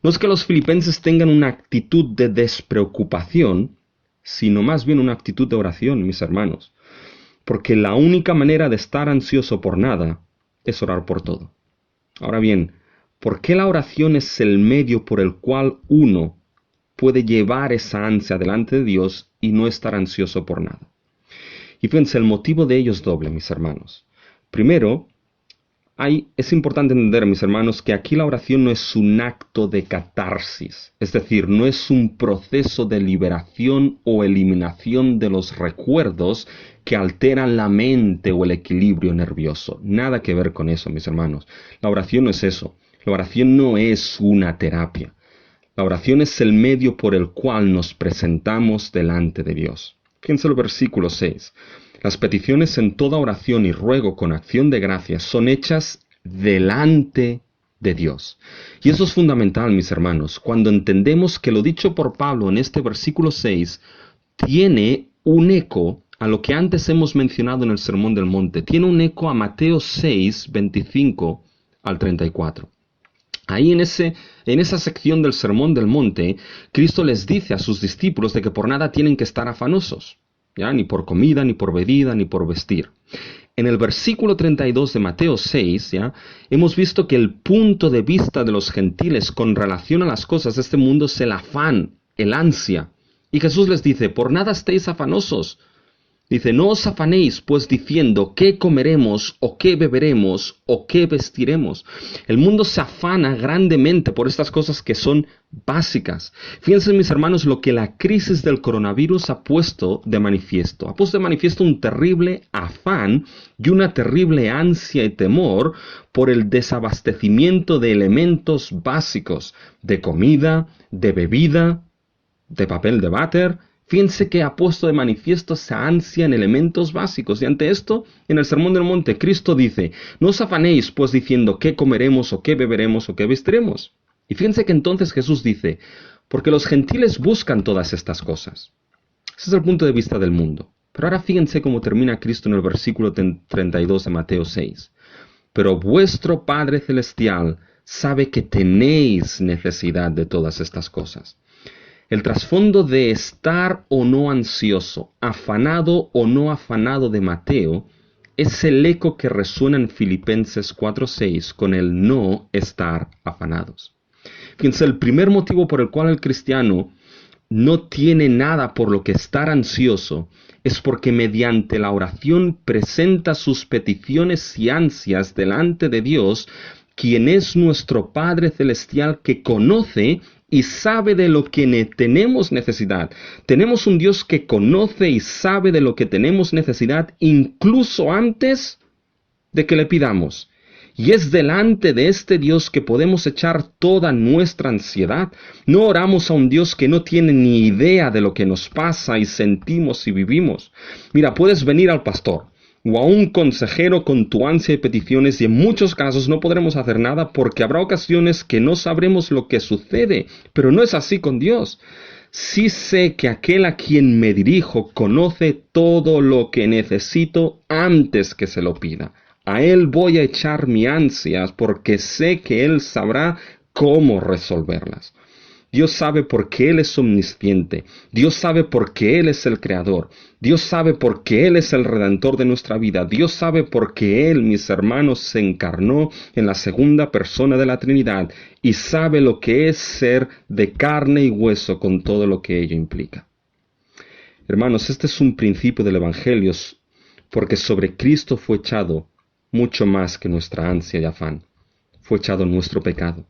no es que los filipenses tengan una actitud de despreocupación, sino más bien una actitud de oración, mis hermanos. Porque la única manera de estar ansioso por nada es orar por todo. Ahora bien, ¿por qué la oración es el medio por el cual uno puede llevar esa ansia delante de Dios y no estar ansioso por nada? Y fíjense, el motivo de ello es doble, mis hermanos. Primero, es importante entender, mis hermanos, que aquí la oración no es un acto de catarsis, es decir, no es un proceso de liberación o eliminación de los recuerdos que alteran la mente o el equilibrio nervioso. Nada que ver con eso, mis hermanos. La oración no es eso. La oración no es una terapia. La oración es el medio por el cual nos presentamos delante de Dios. Fíjense el versículo 6. Las peticiones en toda oración y ruego con acción de gracias son hechas delante de Dios. Y eso es fundamental, mis hermanos, cuando entendemos que lo dicho por Pablo en este versículo 6 tiene un eco a lo que antes hemos mencionado en el Sermón del Monte. Tiene un eco a Mateo 6, 25 al 34. Ahí en esa sección del Sermón del Monte, Cristo les dice a sus discípulos de que por nada tienen que estar afanosos, ¿ya? Ni por comida, ni por bebida, ni por vestir. En el versículo 32 de Mateo 6, ¿ya? Hemos visto que el punto de vista de los gentiles con relación a las cosas de este mundo es el afán, el ansia. Y Jesús les dice, por nada estéis afanosos. Dice, no os afanéis, pues diciendo, ¿qué comeremos, o qué beberemos, o qué vestiremos? El mundo se afana grandemente por estas cosas que son básicas. Fíjense, mis hermanos, lo que la crisis del coronavirus ha puesto de manifiesto. Ha puesto de manifiesto un terrible afán y una terrible ansia y temor por el desabastecimiento de elementos básicos, de comida, de bebida, de papel de váter. Fíjense que ha puesto de manifiesto esa ansia en elementos básicos. Y ante esto, en el Sermón del Monte, Cristo dice, no os afanéis, pues diciendo qué comeremos, o qué beberemos, o qué vestiremos. Y fíjense que entonces Jesús dice, porque los gentiles buscan todas estas cosas. Ese es el punto de vista del mundo. Pero ahora fíjense cómo termina Cristo en el versículo 32 de Mateo 6. Pero vuestro Padre Celestial sabe que tenéis necesidad de todas estas cosas. El trasfondo de estar o no ansioso, afanado o no afanado de Mateo, es el eco que resuena en Filipenses 4:6 con el no estar afanados. Fíjense, el primer motivo por el cual el cristiano no tiene nada por lo que estar ansioso es porque mediante la oración presenta sus peticiones y ansias delante de Dios, quien es nuestro Padre Celestial que conoce y sabe de lo que tenemos necesidad. Tenemos un Dios que conoce y sabe de lo que tenemos necesidad incluso antes de que le pidamos. Y es delante de este Dios que podemos echar toda nuestra ansiedad. No oramos a un Dios que no tiene ni idea de lo que nos pasa y sentimos y vivimos. Mira, puedes venir al pastor o a un consejero con tu ansia y peticiones y en muchos casos no podremos hacer nada porque habrá ocasiones que no sabremos lo que sucede, pero no es así con Dios. Sí sé que aquel a quien me dirijo conoce todo lo que necesito antes que se lo pida. A Él voy a echar mi ansias porque sé que Él sabrá cómo resolverlas. Dios sabe por qué Él es omnisciente. Dios sabe por qué Él es el Creador. Dios sabe por qué Él es el Redentor de nuestra vida. Dios sabe por qué Él, mis hermanos, se encarnó en la segunda persona de la Trinidad y sabe lo que es ser de carne y hueso con todo lo que ello implica. Hermanos, este es un principio del Evangelio porque sobre Cristo fue echado mucho más que nuestra ansia y afán. Fue echado nuestro pecado.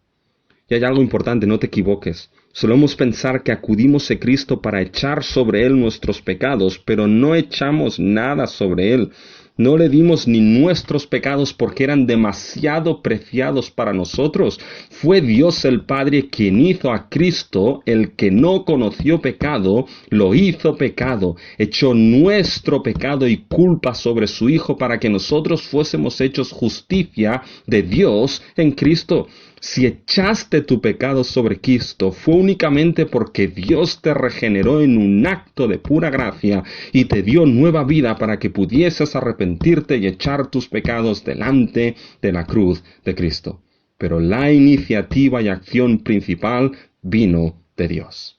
Y hay algo importante, no te equivoques. Solemos pensar que acudimos a Cristo para echar sobre Él nuestros pecados, pero no echamos nada sobre Él. No le dimos ni nuestros pecados porque eran demasiado preciados para nosotros. Fue Dios el Padre quien hizo a Cristo, el que no conoció pecado, lo hizo pecado. Echó nuestro pecado y culpa sobre su Hijo para que nosotros fuésemos hechos justicia de Dios en Cristo. Si echaste tu pecado sobre Cristo, fue únicamente porque Dios te regeneró en un acto de pura gracia y te dio nueva vida para que pudieses arrepentirte y echar tus pecados delante de la cruz de Cristo. Pero la iniciativa y acción principal vino de Dios.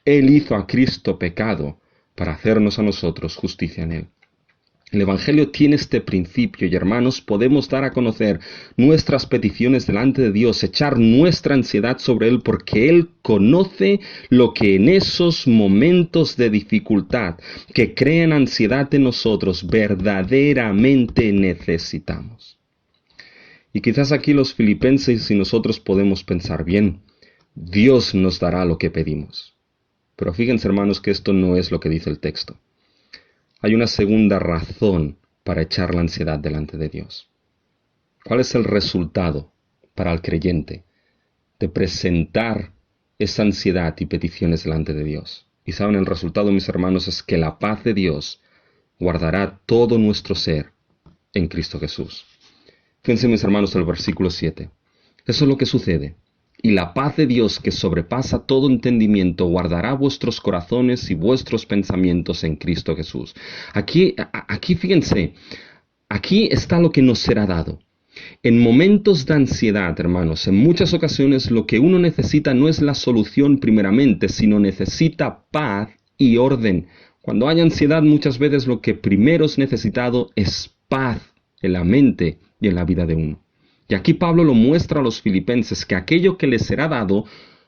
Él hizo a Cristo pecado para hacernos a nosotros justicia en Él. El Evangelio tiene este principio y, hermanos, podemos dar a conocer nuestras peticiones delante de Dios, echar nuestra ansiedad sobre Él porque Él conoce lo que en esos momentos de dificultad que crean ansiedad en nosotros verdaderamente necesitamos. Y quizás aquí los filipenses y nosotros podemos pensar bien, Dios nos dará lo que pedimos. Pero fíjense, hermanos, que esto no es lo que dice el texto. Hay una segunda razón para echar la ansiedad delante de Dios. ¿Cuál es el resultado para el creyente de presentar esa ansiedad y peticiones delante de Dios? Y saben, el resultado, mis hermanos, es que la paz de Dios guardará todo nuestro ser en Cristo Jesús. Fíjense, mis hermanos, el versículo 7. Eso es lo que sucede. Y la paz de Dios que sobrepasa todo entendimiento guardará vuestros corazones y vuestros pensamientos en Cristo Jesús. Aquí fíjense, aquí está lo que nos será dado. En momentos de ansiedad, hermanos, en muchas ocasiones lo que uno necesita no es la solución primeramente, sino necesita paz y orden. Cuando hay ansiedad, muchas veces lo que primero es necesitado es paz en la mente y en la vida de uno. Y aquí Pablo lo muestra a los filipenses, que aquello que les será dado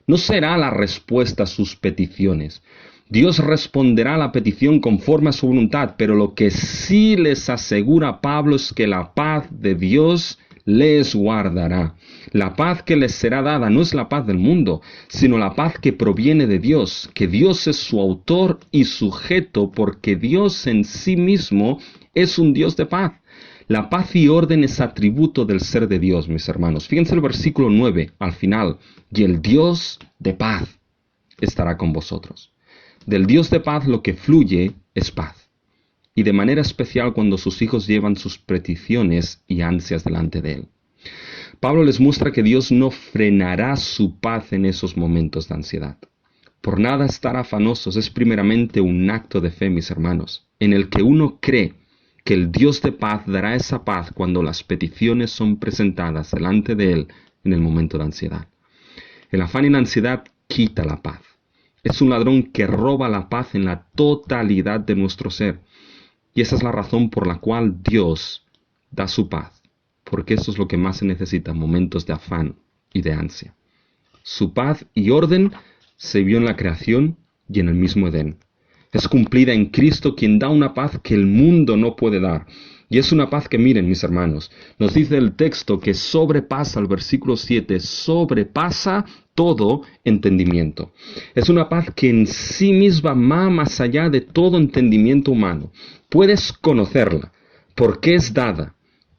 no será la respuesta a sus peticiones. Dios responderá a la petición conforme a su voluntad, pero lo que sí les asegura Pablo es que la paz de Dios les guardará. La paz que les será dada no es la paz del mundo, sino la paz que proviene de Dios, que Dios es su autor y sujeto, porque Dios en sí mismo es un Dios de paz. La paz y orden es atributo del ser de Dios, mis hermanos. Fíjense el versículo 9, al final. Y el Dios de paz estará con vosotros. Del Dios de paz lo que fluye es paz. Y de manera especial cuando sus hijos llevan sus peticiones y ansias delante de Él. Pablo les muestra que Dios no frenará su paz en esos momentos de ansiedad. Por nada estar afanosos es primeramente un acto de fe, mis hermanos, en el que uno cree que el Dios de paz dará esa paz cuando las peticiones son presentadas delante de Él en el momento de ansiedad. El afán y la ansiedad quita la paz. Es un ladrón que roba la paz en la totalidad de nuestro ser. Y esa es la razón por la cual Dios da su paz, porque eso es lo que más se necesita en momentos de afán y de ansia. Su paz y orden se vio en la creación y en el mismo Edén. Es cumplida en Cristo, quien da una paz que el mundo no puede dar. Y es una paz que, miren, mis hermanos, nos dice el texto que sobrepasa, el versículo 7, sobrepasa todo entendimiento. Es una paz que en sí misma va más allá de todo entendimiento humano. Puedes conocerla, porque es dada,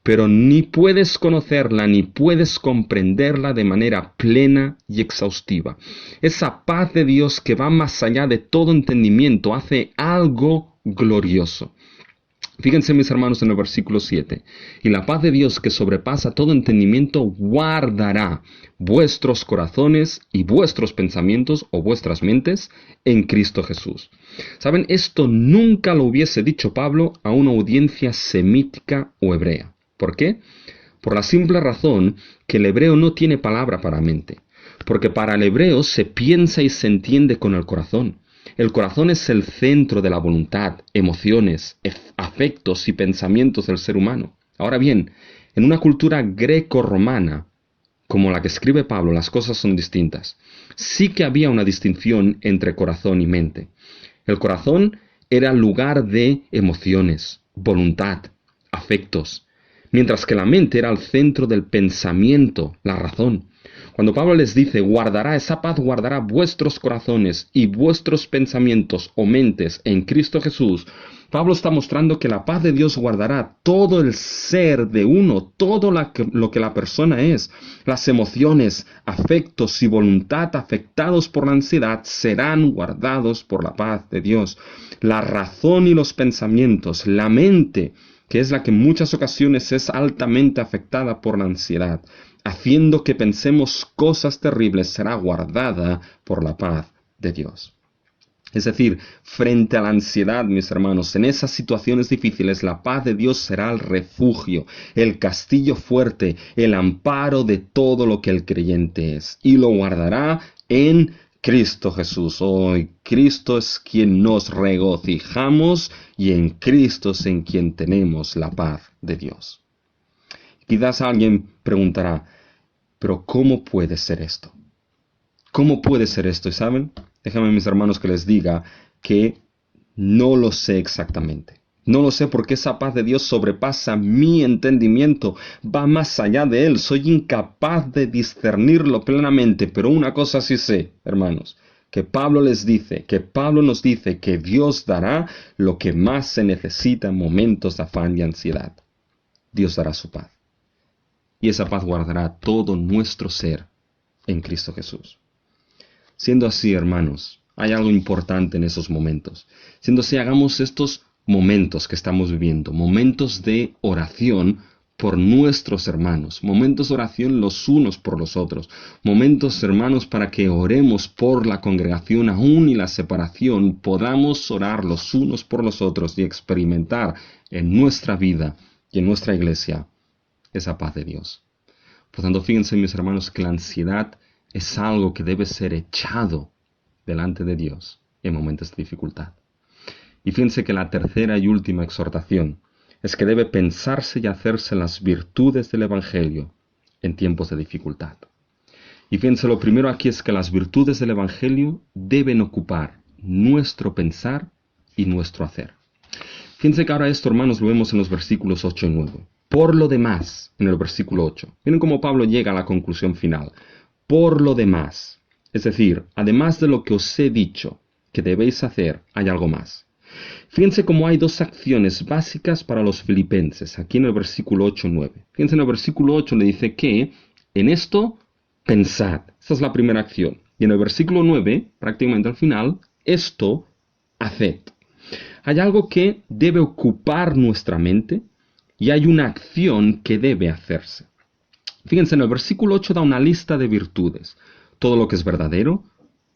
pero ni puedes conocerla ni puedes comprenderla de manera plena y exhaustiva. Esa paz de Dios que va más allá de todo entendimiento hace algo glorioso. Fíjense, mis hermanos, en el versículo 7. Y la paz de Dios que sobrepasa todo entendimiento guardará vuestros corazones y vuestros pensamientos o vuestras mentes en Cristo Jesús. ¿Saben? Esto nunca lo hubiese dicho Pablo a una audiencia semítica o hebrea. ¿Por qué? Por la simple razón que el hebreo no tiene palabra para mente. Porque para el hebreo se piensa y se entiende con el corazón. El corazón es el centro de la voluntad, emociones, afectos y pensamientos del ser humano. Ahora bien, en una cultura greco-romana, como la que escribe Pablo, las cosas son distintas. Sí que había una distinción entre corazón y mente. El corazón era el lugar de emociones, voluntad, afectos, mientras que la mente era el centro del pensamiento, la razón. Cuando Pablo les dice, esa paz guardará vuestros corazones y vuestros pensamientos o mentes en Cristo Jesús, Pablo está mostrando que la paz de Dios guardará todo el ser de uno, todo lo que la persona es. Las emociones, afectos y voluntad afectados por la ansiedad serán guardados por la paz de Dios. La razón y los pensamientos, la mente, que es la que en muchas ocasiones es altamente afectada por la ansiedad, haciendo que pensemos cosas terribles, será guardada por la paz de Dios. Es decir, frente a la ansiedad, mis hermanos, en esas situaciones difíciles, la paz de Dios será el refugio, el castillo fuerte, el amparo de todo lo que el creyente es, y lo guardará en Cristo Jesús. Hoy Cristo es quien nos regocijamos y en Cristo es en quien tenemos la paz de Dios. Quizás alguien preguntará, pero ¿cómo puede ser esto? ¿Cómo puede ser esto? ¿Y saben? Déjenme, mis hermanos, que les diga que no lo sé exactamente. No lo sé porque esa paz de Dios sobrepasa mi entendimiento, va más allá de él. Soy incapaz de discernirlo plenamente, pero una cosa sí sé, hermanos, que Pablo nos dice que Dios dará lo que más se necesita en momentos de afán y ansiedad. Dios dará su paz. Y esa paz guardará todo nuestro ser en Cristo Jesús. Siendo así, hermanos, hay algo importante en esos momentos. Siendo así, hagamos estos momentos que estamos viviendo, momentos de oración por nuestros hermanos, momentos de oración los unos por los otros, momentos, hermanos, para que oremos por la congregación aún y la separación, podamos orar los unos por los otros y experimentar en nuestra vida y en nuestra iglesia esa paz de Dios. Por tanto, fíjense, mis hermanos, que la ansiedad es algo que debe ser echado delante de Dios en momentos de dificultad. Y fíjense que la tercera y última exhortación es que debe pensarse y hacerse las virtudes del Evangelio en tiempos de dificultad. Y fíjense, lo primero aquí es que las virtudes del Evangelio deben ocupar nuestro pensar y nuestro hacer. Fíjense que ahora esto, hermanos, lo vemos en los versículos 8 y 9. Por lo demás, en el versículo 8, miren cómo Pablo llega a la conclusión final. Por lo demás, es decir, además de lo que os he dicho que debéis hacer, hay algo más. Fíjense cómo hay dos acciones básicas para los filipenses, aquí en el versículo 8 y 9. Fíjense, en el versículo 8 le dice que en esto pensad. Esa es la primera acción. Y en el versículo 9, prácticamente al final, esto haced. Hay algo que debe ocupar nuestra mente y hay una acción que debe hacerse. Fíjense, en el versículo 8 da una lista de virtudes. Todo lo que es verdadero,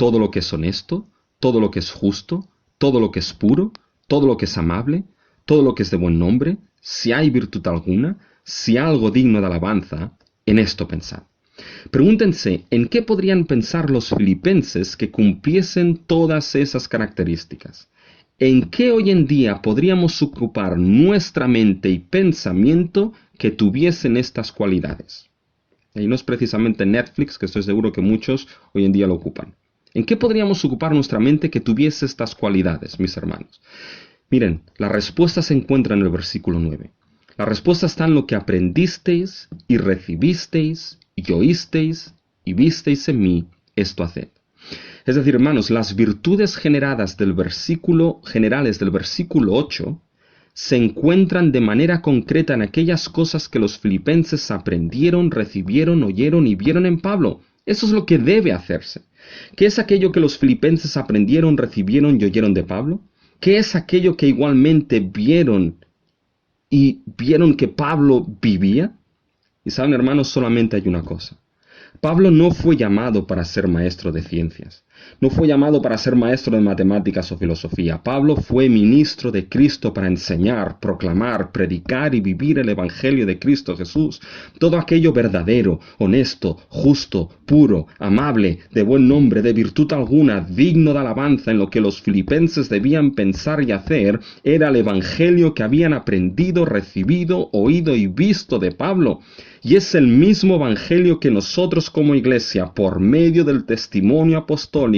todo lo que es honesto, todo lo que es justo, todo lo que es puro, todo lo que es amable, todo lo que es de buen nombre, si hay virtud alguna, si algo digno de alabanza, en esto pensad. Pregúntense, ¿en qué podrían pensar los filipenses que cumpliesen todas esas características? ¿En qué hoy en día podríamos ocupar nuestra mente y pensamiento que tuviesen estas cualidades? Y no es precisamente Netflix, que estoy seguro que muchos hoy en día lo ocupan. ¿En qué podríamos ocupar nuestra mente que tuviese estas cualidades, mis hermanos? Miren, la respuesta se encuentra en el versículo 9. La respuesta está en lo que aprendisteis y recibisteis y oísteis y visteis en mí, esto haced. Es decir, hermanos, las virtudes generales del versículo 8 se encuentran de manera concreta en aquellas cosas que los filipenses aprendieron, recibieron, oyeron y vieron en Pablo. Eso es lo que debe hacerse. ¿Qué es aquello que los filipenses aprendieron, recibieron y oyeron de Pablo? ¿Qué es aquello que igualmente vieron que Pablo vivía? Y saben, hermanos, solamente hay una cosa. Pablo no fue llamado para ser maestro de ciencias. No fue llamado para ser maestro de matemáticas o filosofía. Pablo fue ministro de Cristo para enseñar, proclamar, predicar y vivir el Evangelio de Cristo Jesús. Todo aquello verdadero, honesto, justo, puro, amable, de buen nombre, de virtud alguna, digno de alabanza en lo que los filipenses debían pensar y hacer, era el Evangelio que habían aprendido, recibido, oído y visto de Pablo. Y es el mismo Evangelio que nosotros como Iglesia, por medio del testimonio apostólico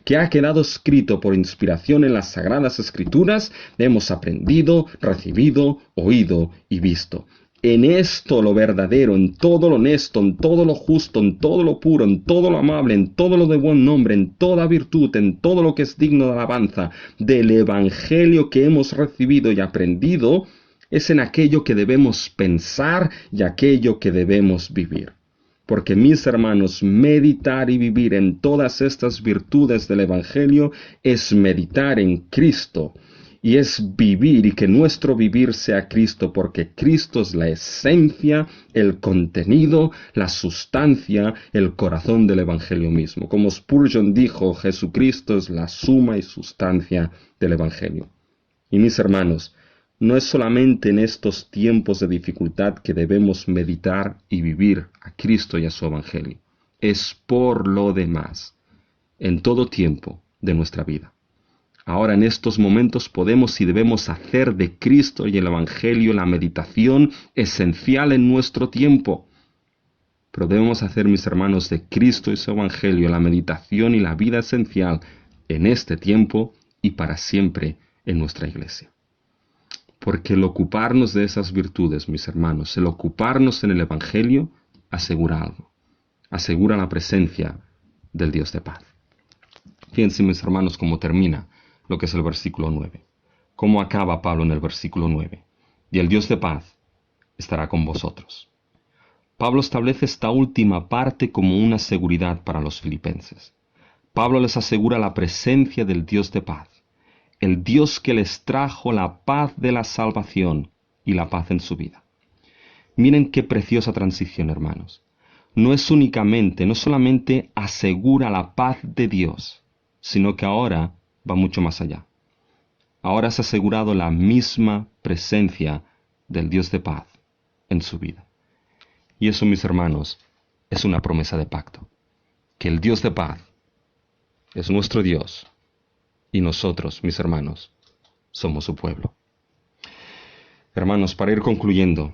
que ha quedado escrito por inspiración en las Sagradas Escrituras, hemos aprendido, recibido, oído y visto. En esto lo verdadero, en todo lo honesto, en todo lo justo, en todo lo puro, en todo lo amable, en todo lo de buen nombre, en toda virtud, en todo lo que es digno de alabanza, del Evangelio que hemos recibido y aprendido, es en aquello que debemos pensar y aquello que debemos vivir. Porque, mis hermanos, meditar y vivir en todas estas virtudes del Evangelio es meditar en Cristo. Y es vivir y que nuestro vivir sea Cristo, porque Cristo es la esencia, el contenido, la sustancia, el corazón del Evangelio mismo. Como Spurgeon dijo, Jesucristo es la suma y sustancia del Evangelio. Y mis hermanos, no es solamente en estos tiempos de dificultad que debemos meditar y vivir a Cristo y a su Evangelio. Es por lo demás, en todo tiempo de nuestra vida. Ahora en estos momentos podemos y debemos hacer de Cristo y el Evangelio la meditación esencial en nuestro tiempo. Pero debemos hacer, mis hermanos, de Cristo y su Evangelio la meditación y la vida esencial en este tiempo y para siempre en nuestra Iglesia. Porque el ocuparnos de esas virtudes, mis hermanos, el ocuparnos en el Evangelio, asegura algo. Asegura la presencia del Dios de paz. Fíjense, mis hermanos, cómo termina lo que es el versículo 9. Cómo acaba Pablo en el versículo 9. Y el Dios de paz estará con vosotros. Pablo establece esta última parte como una seguridad para los filipenses. Pablo les asegura la presencia del Dios de paz. El Dios que les trajo la paz de la salvación y la paz en su vida. Miren qué preciosa transición, hermanos. No solamente asegura la paz de Dios, sino que ahora va mucho más allá. Ahora es asegurado la misma presencia del Dios de paz en su vida. Y eso, mis hermanos, es una promesa de pacto. Que el Dios de paz es nuestro Dios. Y nosotros, mis hermanos, somos su pueblo. Hermanos, para ir concluyendo,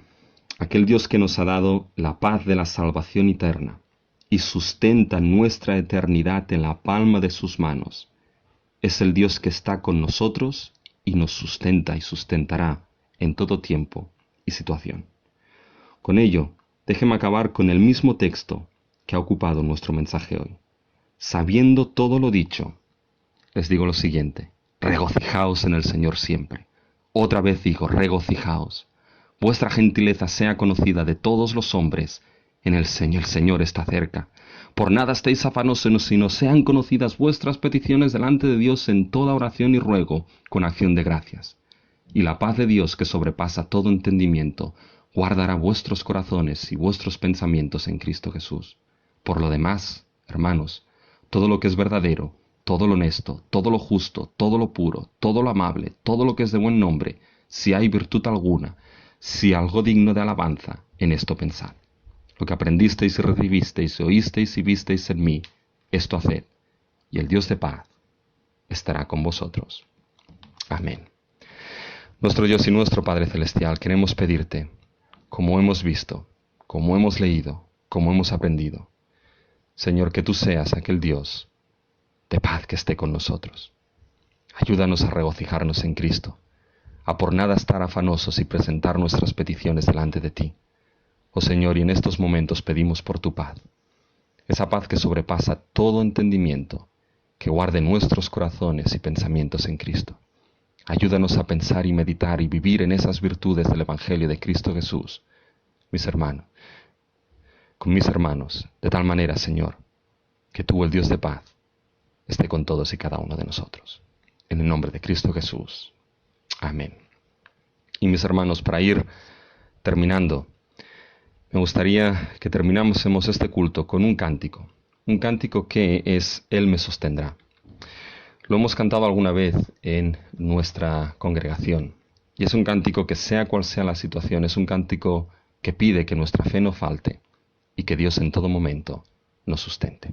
aquel Dios que nos ha dado la paz de la salvación eterna y sustenta nuestra eternidad en la palma de sus manos, es el Dios que está con nosotros y nos sustenta y sustentará en todo tiempo y situación. Con ello, déjenme acabar con el mismo texto que ha ocupado nuestro mensaje hoy. Sabiendo todo lo dicho, les digo lo siguiente: regocijaos en el Señor siempre. Otra vez digo, regocijaos. Vuestra gentileza sea conocida de todos los hombres. El Señor está cerca. Por nada estéis afanosos, sino sean conocidas vuestras peticiones delante de Dios en toda oración y ruego, con acción de gracias. Y la paz de Dios, que sobrepasa todo entendimiento, guardará vuestros corazones y vuestros pensamientos en Cristo Jesús. Por lo demás, hermanos, todo lo que es verdadero, todo lo honesto, todo lo justo, todo lo puro, todo lo amable, todo lo que es de buen nombre, si hay virtud alguna, si algo digno de alabanza, en esto pensad. Lo que aprendisteis y recibisteis, oísteis y visteis en mí, esto haced, y el Dios de paz estará con vosotros. Amén. Nuestro Dios y nuestro Padre Celestial, queremos pedirte, como hemos visto, como hemos leído, como hemos aprendido, Señor, que tú seas aquel Dios de paz que esté con nosotros. Ayúdanos a regocijarnos en Cristo, a por nada estar afanosos y presentar nuestras peticiones delante de ti. Oh Señor, y en estos momentos pedimos por tu paz, esa paz que sobrepasa todo entendimiento, que guarde nuestros corazones y pensamientos en Cristo. Ayúdanos a pensar y meditar y vivir en esas virtudes del Evangelio de Cristo Jesús, con mis hermanos, de tal manera, Señor, que tú, el Dios de paz, esté con todos y cada uno de nosotros. En el nombre de Cristo Jesús. Amén. Y mis hermanos, para ir terminando, me gustaría que terminásemos este culto con un cántico que es Él me sostendrá. Lo hemos cantado alguna vez en nuestra congregación, y es un cántico que, sea cual sea la situación, es un cántico que pide que nuestra fe no falte y que Dios en todo momento nos sustente.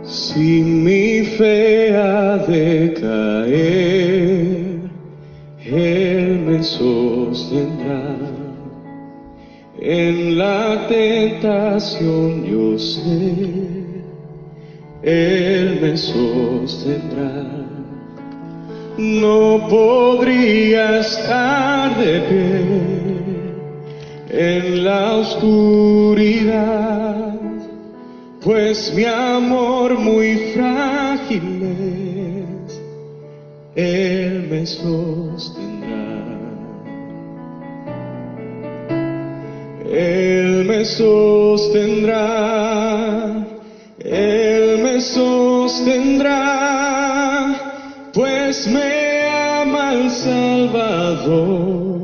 Si mi fe ha de caer, Él me sostendrá. En la tentación yo sé, Él me sostendrá. No podría estar de pie en la oscuridad, pues mi amor muy frágil es, Él me sostendrá. Él me sostendrá, Él me sostendrá, pues me ama el Salvador.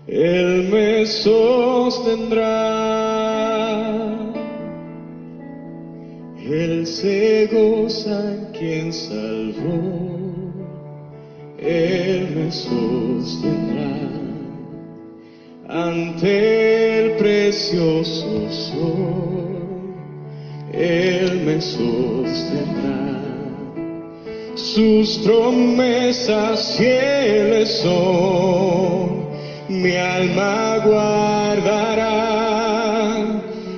Él me sostendrá. Él se goza en quien salvó, Él me sostendrá. Ante el precioso sol, Él me sostendrá. Sus promesas fieles son, mi alma guardará.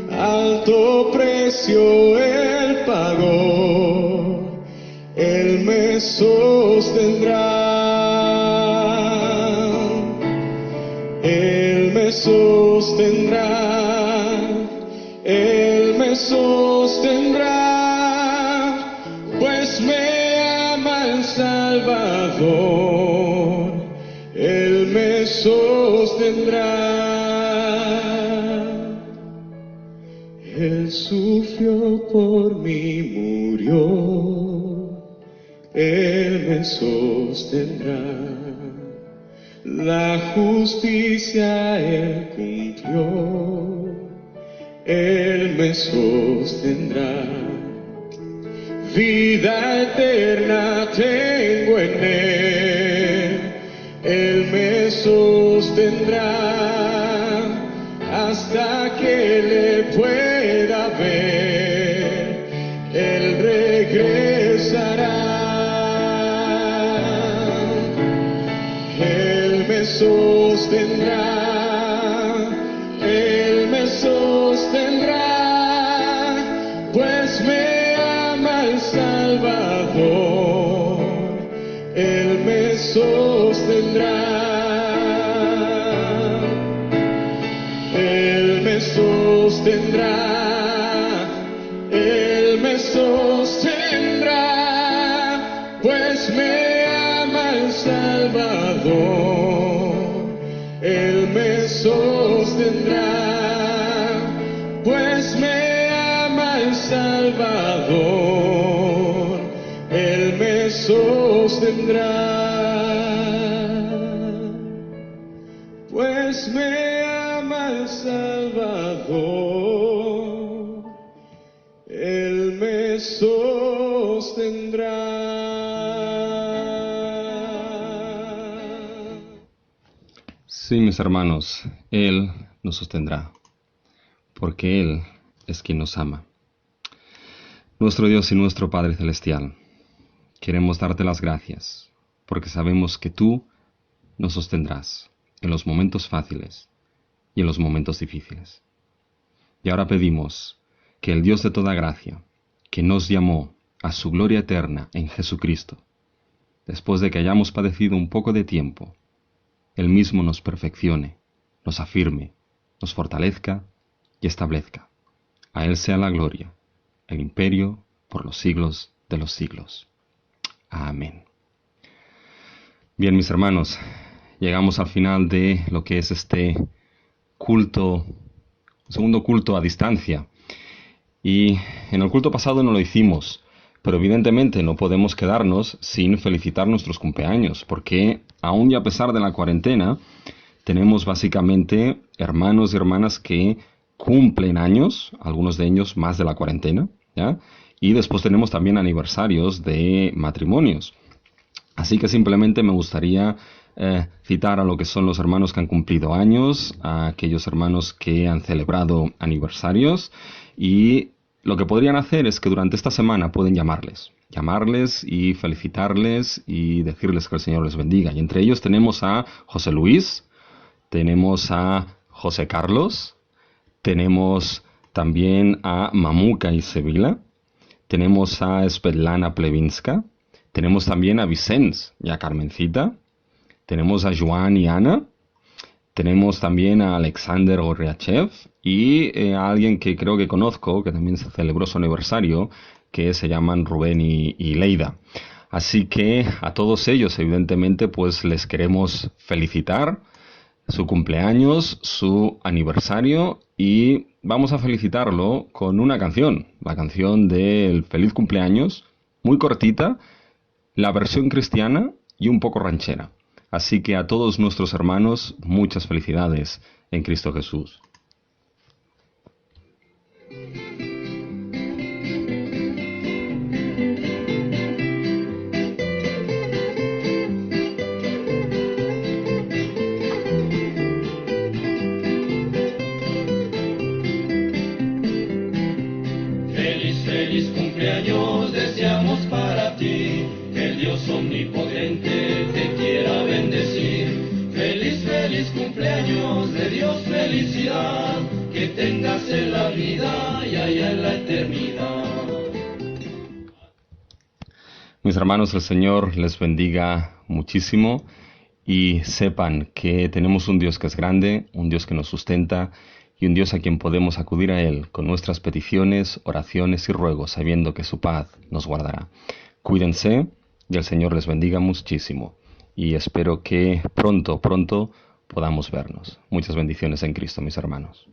Alto precio Él pagó, Él me sostendrá. Él me sostendrá, Él me sostendrá, pues me ama el Salvador, Él me sostendrá. Él sufrió por mí, murió, Él me sostendrá. La justicia Él cumplió, Él me sostendrá. Vida eterna tengo en Él me sostendrá. Hasta que le pueda ver, Él regresará. Él me sostendrá, Él me sostendrá, pues me ama el Salvador, Él me sostendrá. Él me sostendrá, Él me sostendrá, pues me ama el Salvador, sostendrá, pues me ama el Salvador, Él me sostendrá. Pues me ama el Salvador, Él me sostendrá. Sí, mis hermanos, Él nos sostendrá, porque Él es quien nos ama. Nuestro Dios y nuestro Padre Celestial, queremos darte las gracias, porque sabemos que tú nos sostendrás en los momentos fáciles y en los momentos difíciles. Y ahora pedimos que el Dios de toda gracia, que nos llamó a su gloria eterna en Jesucristo, después de que hayamos padecido un poco de tiempo, Él mismo nos perfeccione, nos afirme, nos fortalezca y establezca. A Él sea la gloria, el imperio por los siglos de los siglos. Amén. Bien, mis hermanos, llegamos al final de lo que es este culto, segundo culto a distancia. Y en el culto pasado no lo hicimos, pero evidentemente no podemos quedarnos sin felicitar nuestros cumpleaños, porque aún y a pesar de la cuarentena, tenemos básicamente hermanos y hermanas que cumplen años, algunos de ellos más de la cuarentena, ¿ya? Y después tenemos también aniversarios de matrimonios. Así que simplemente me gustaría citar a lo que son los hermanos que han cumplido años, a aquellos hermanos que han celebrado aniversarios, y lo que podrían hacer es que durante esta semana pueden llamarles y felicitarles y decirles que el Señor les bendiga. Y entre ellos tenemos a José Luis, tenemos a José Carlos, tenemos también a Mamuka y Sevilla, tenemos a Svetlana Plevinska, tenemos también a Vicens y a Carmencita, tenemos a Joan y Ana, tenemos también a Alexander Gorriachev y a alguien que creo que conozco, que también se celebró su aniversario, que se llaman Rubén y Leida. Así que a todos ellos, evidentemente, pues les queremos felicitar su cumpleaños, su aniversario, y vamos a felicitarlo con una canción, la canción del Feliz Cumpleaños, muy cortita, la versión cristiana y un poco ranchera. Así que a todos nuestros hermanos, muchas felicidades en Cristo Jesús. Feliz, feliz cumpleaños deseamos para ti, que el Dios omnipotente te quiera bendecir. Feliz, feliz cumpleaños, de Dios felicidad, que tengas en la vida y allá en la eternidad. Mis hermanos, el Señor les bendiga muchísimo y sepan que tenemos un Dios que es grande, un Dios que nos sustenta y un Dios a quien podemos acudir a Él con nuestras peticiones, oraciones y ruegos, sabiendo que su paz nos guardará. Cuídense y el Señor les bendiga muchísimo. Y espero que pronto podamos vernos. Muchas bendiciones en Cristo, mis hermanos.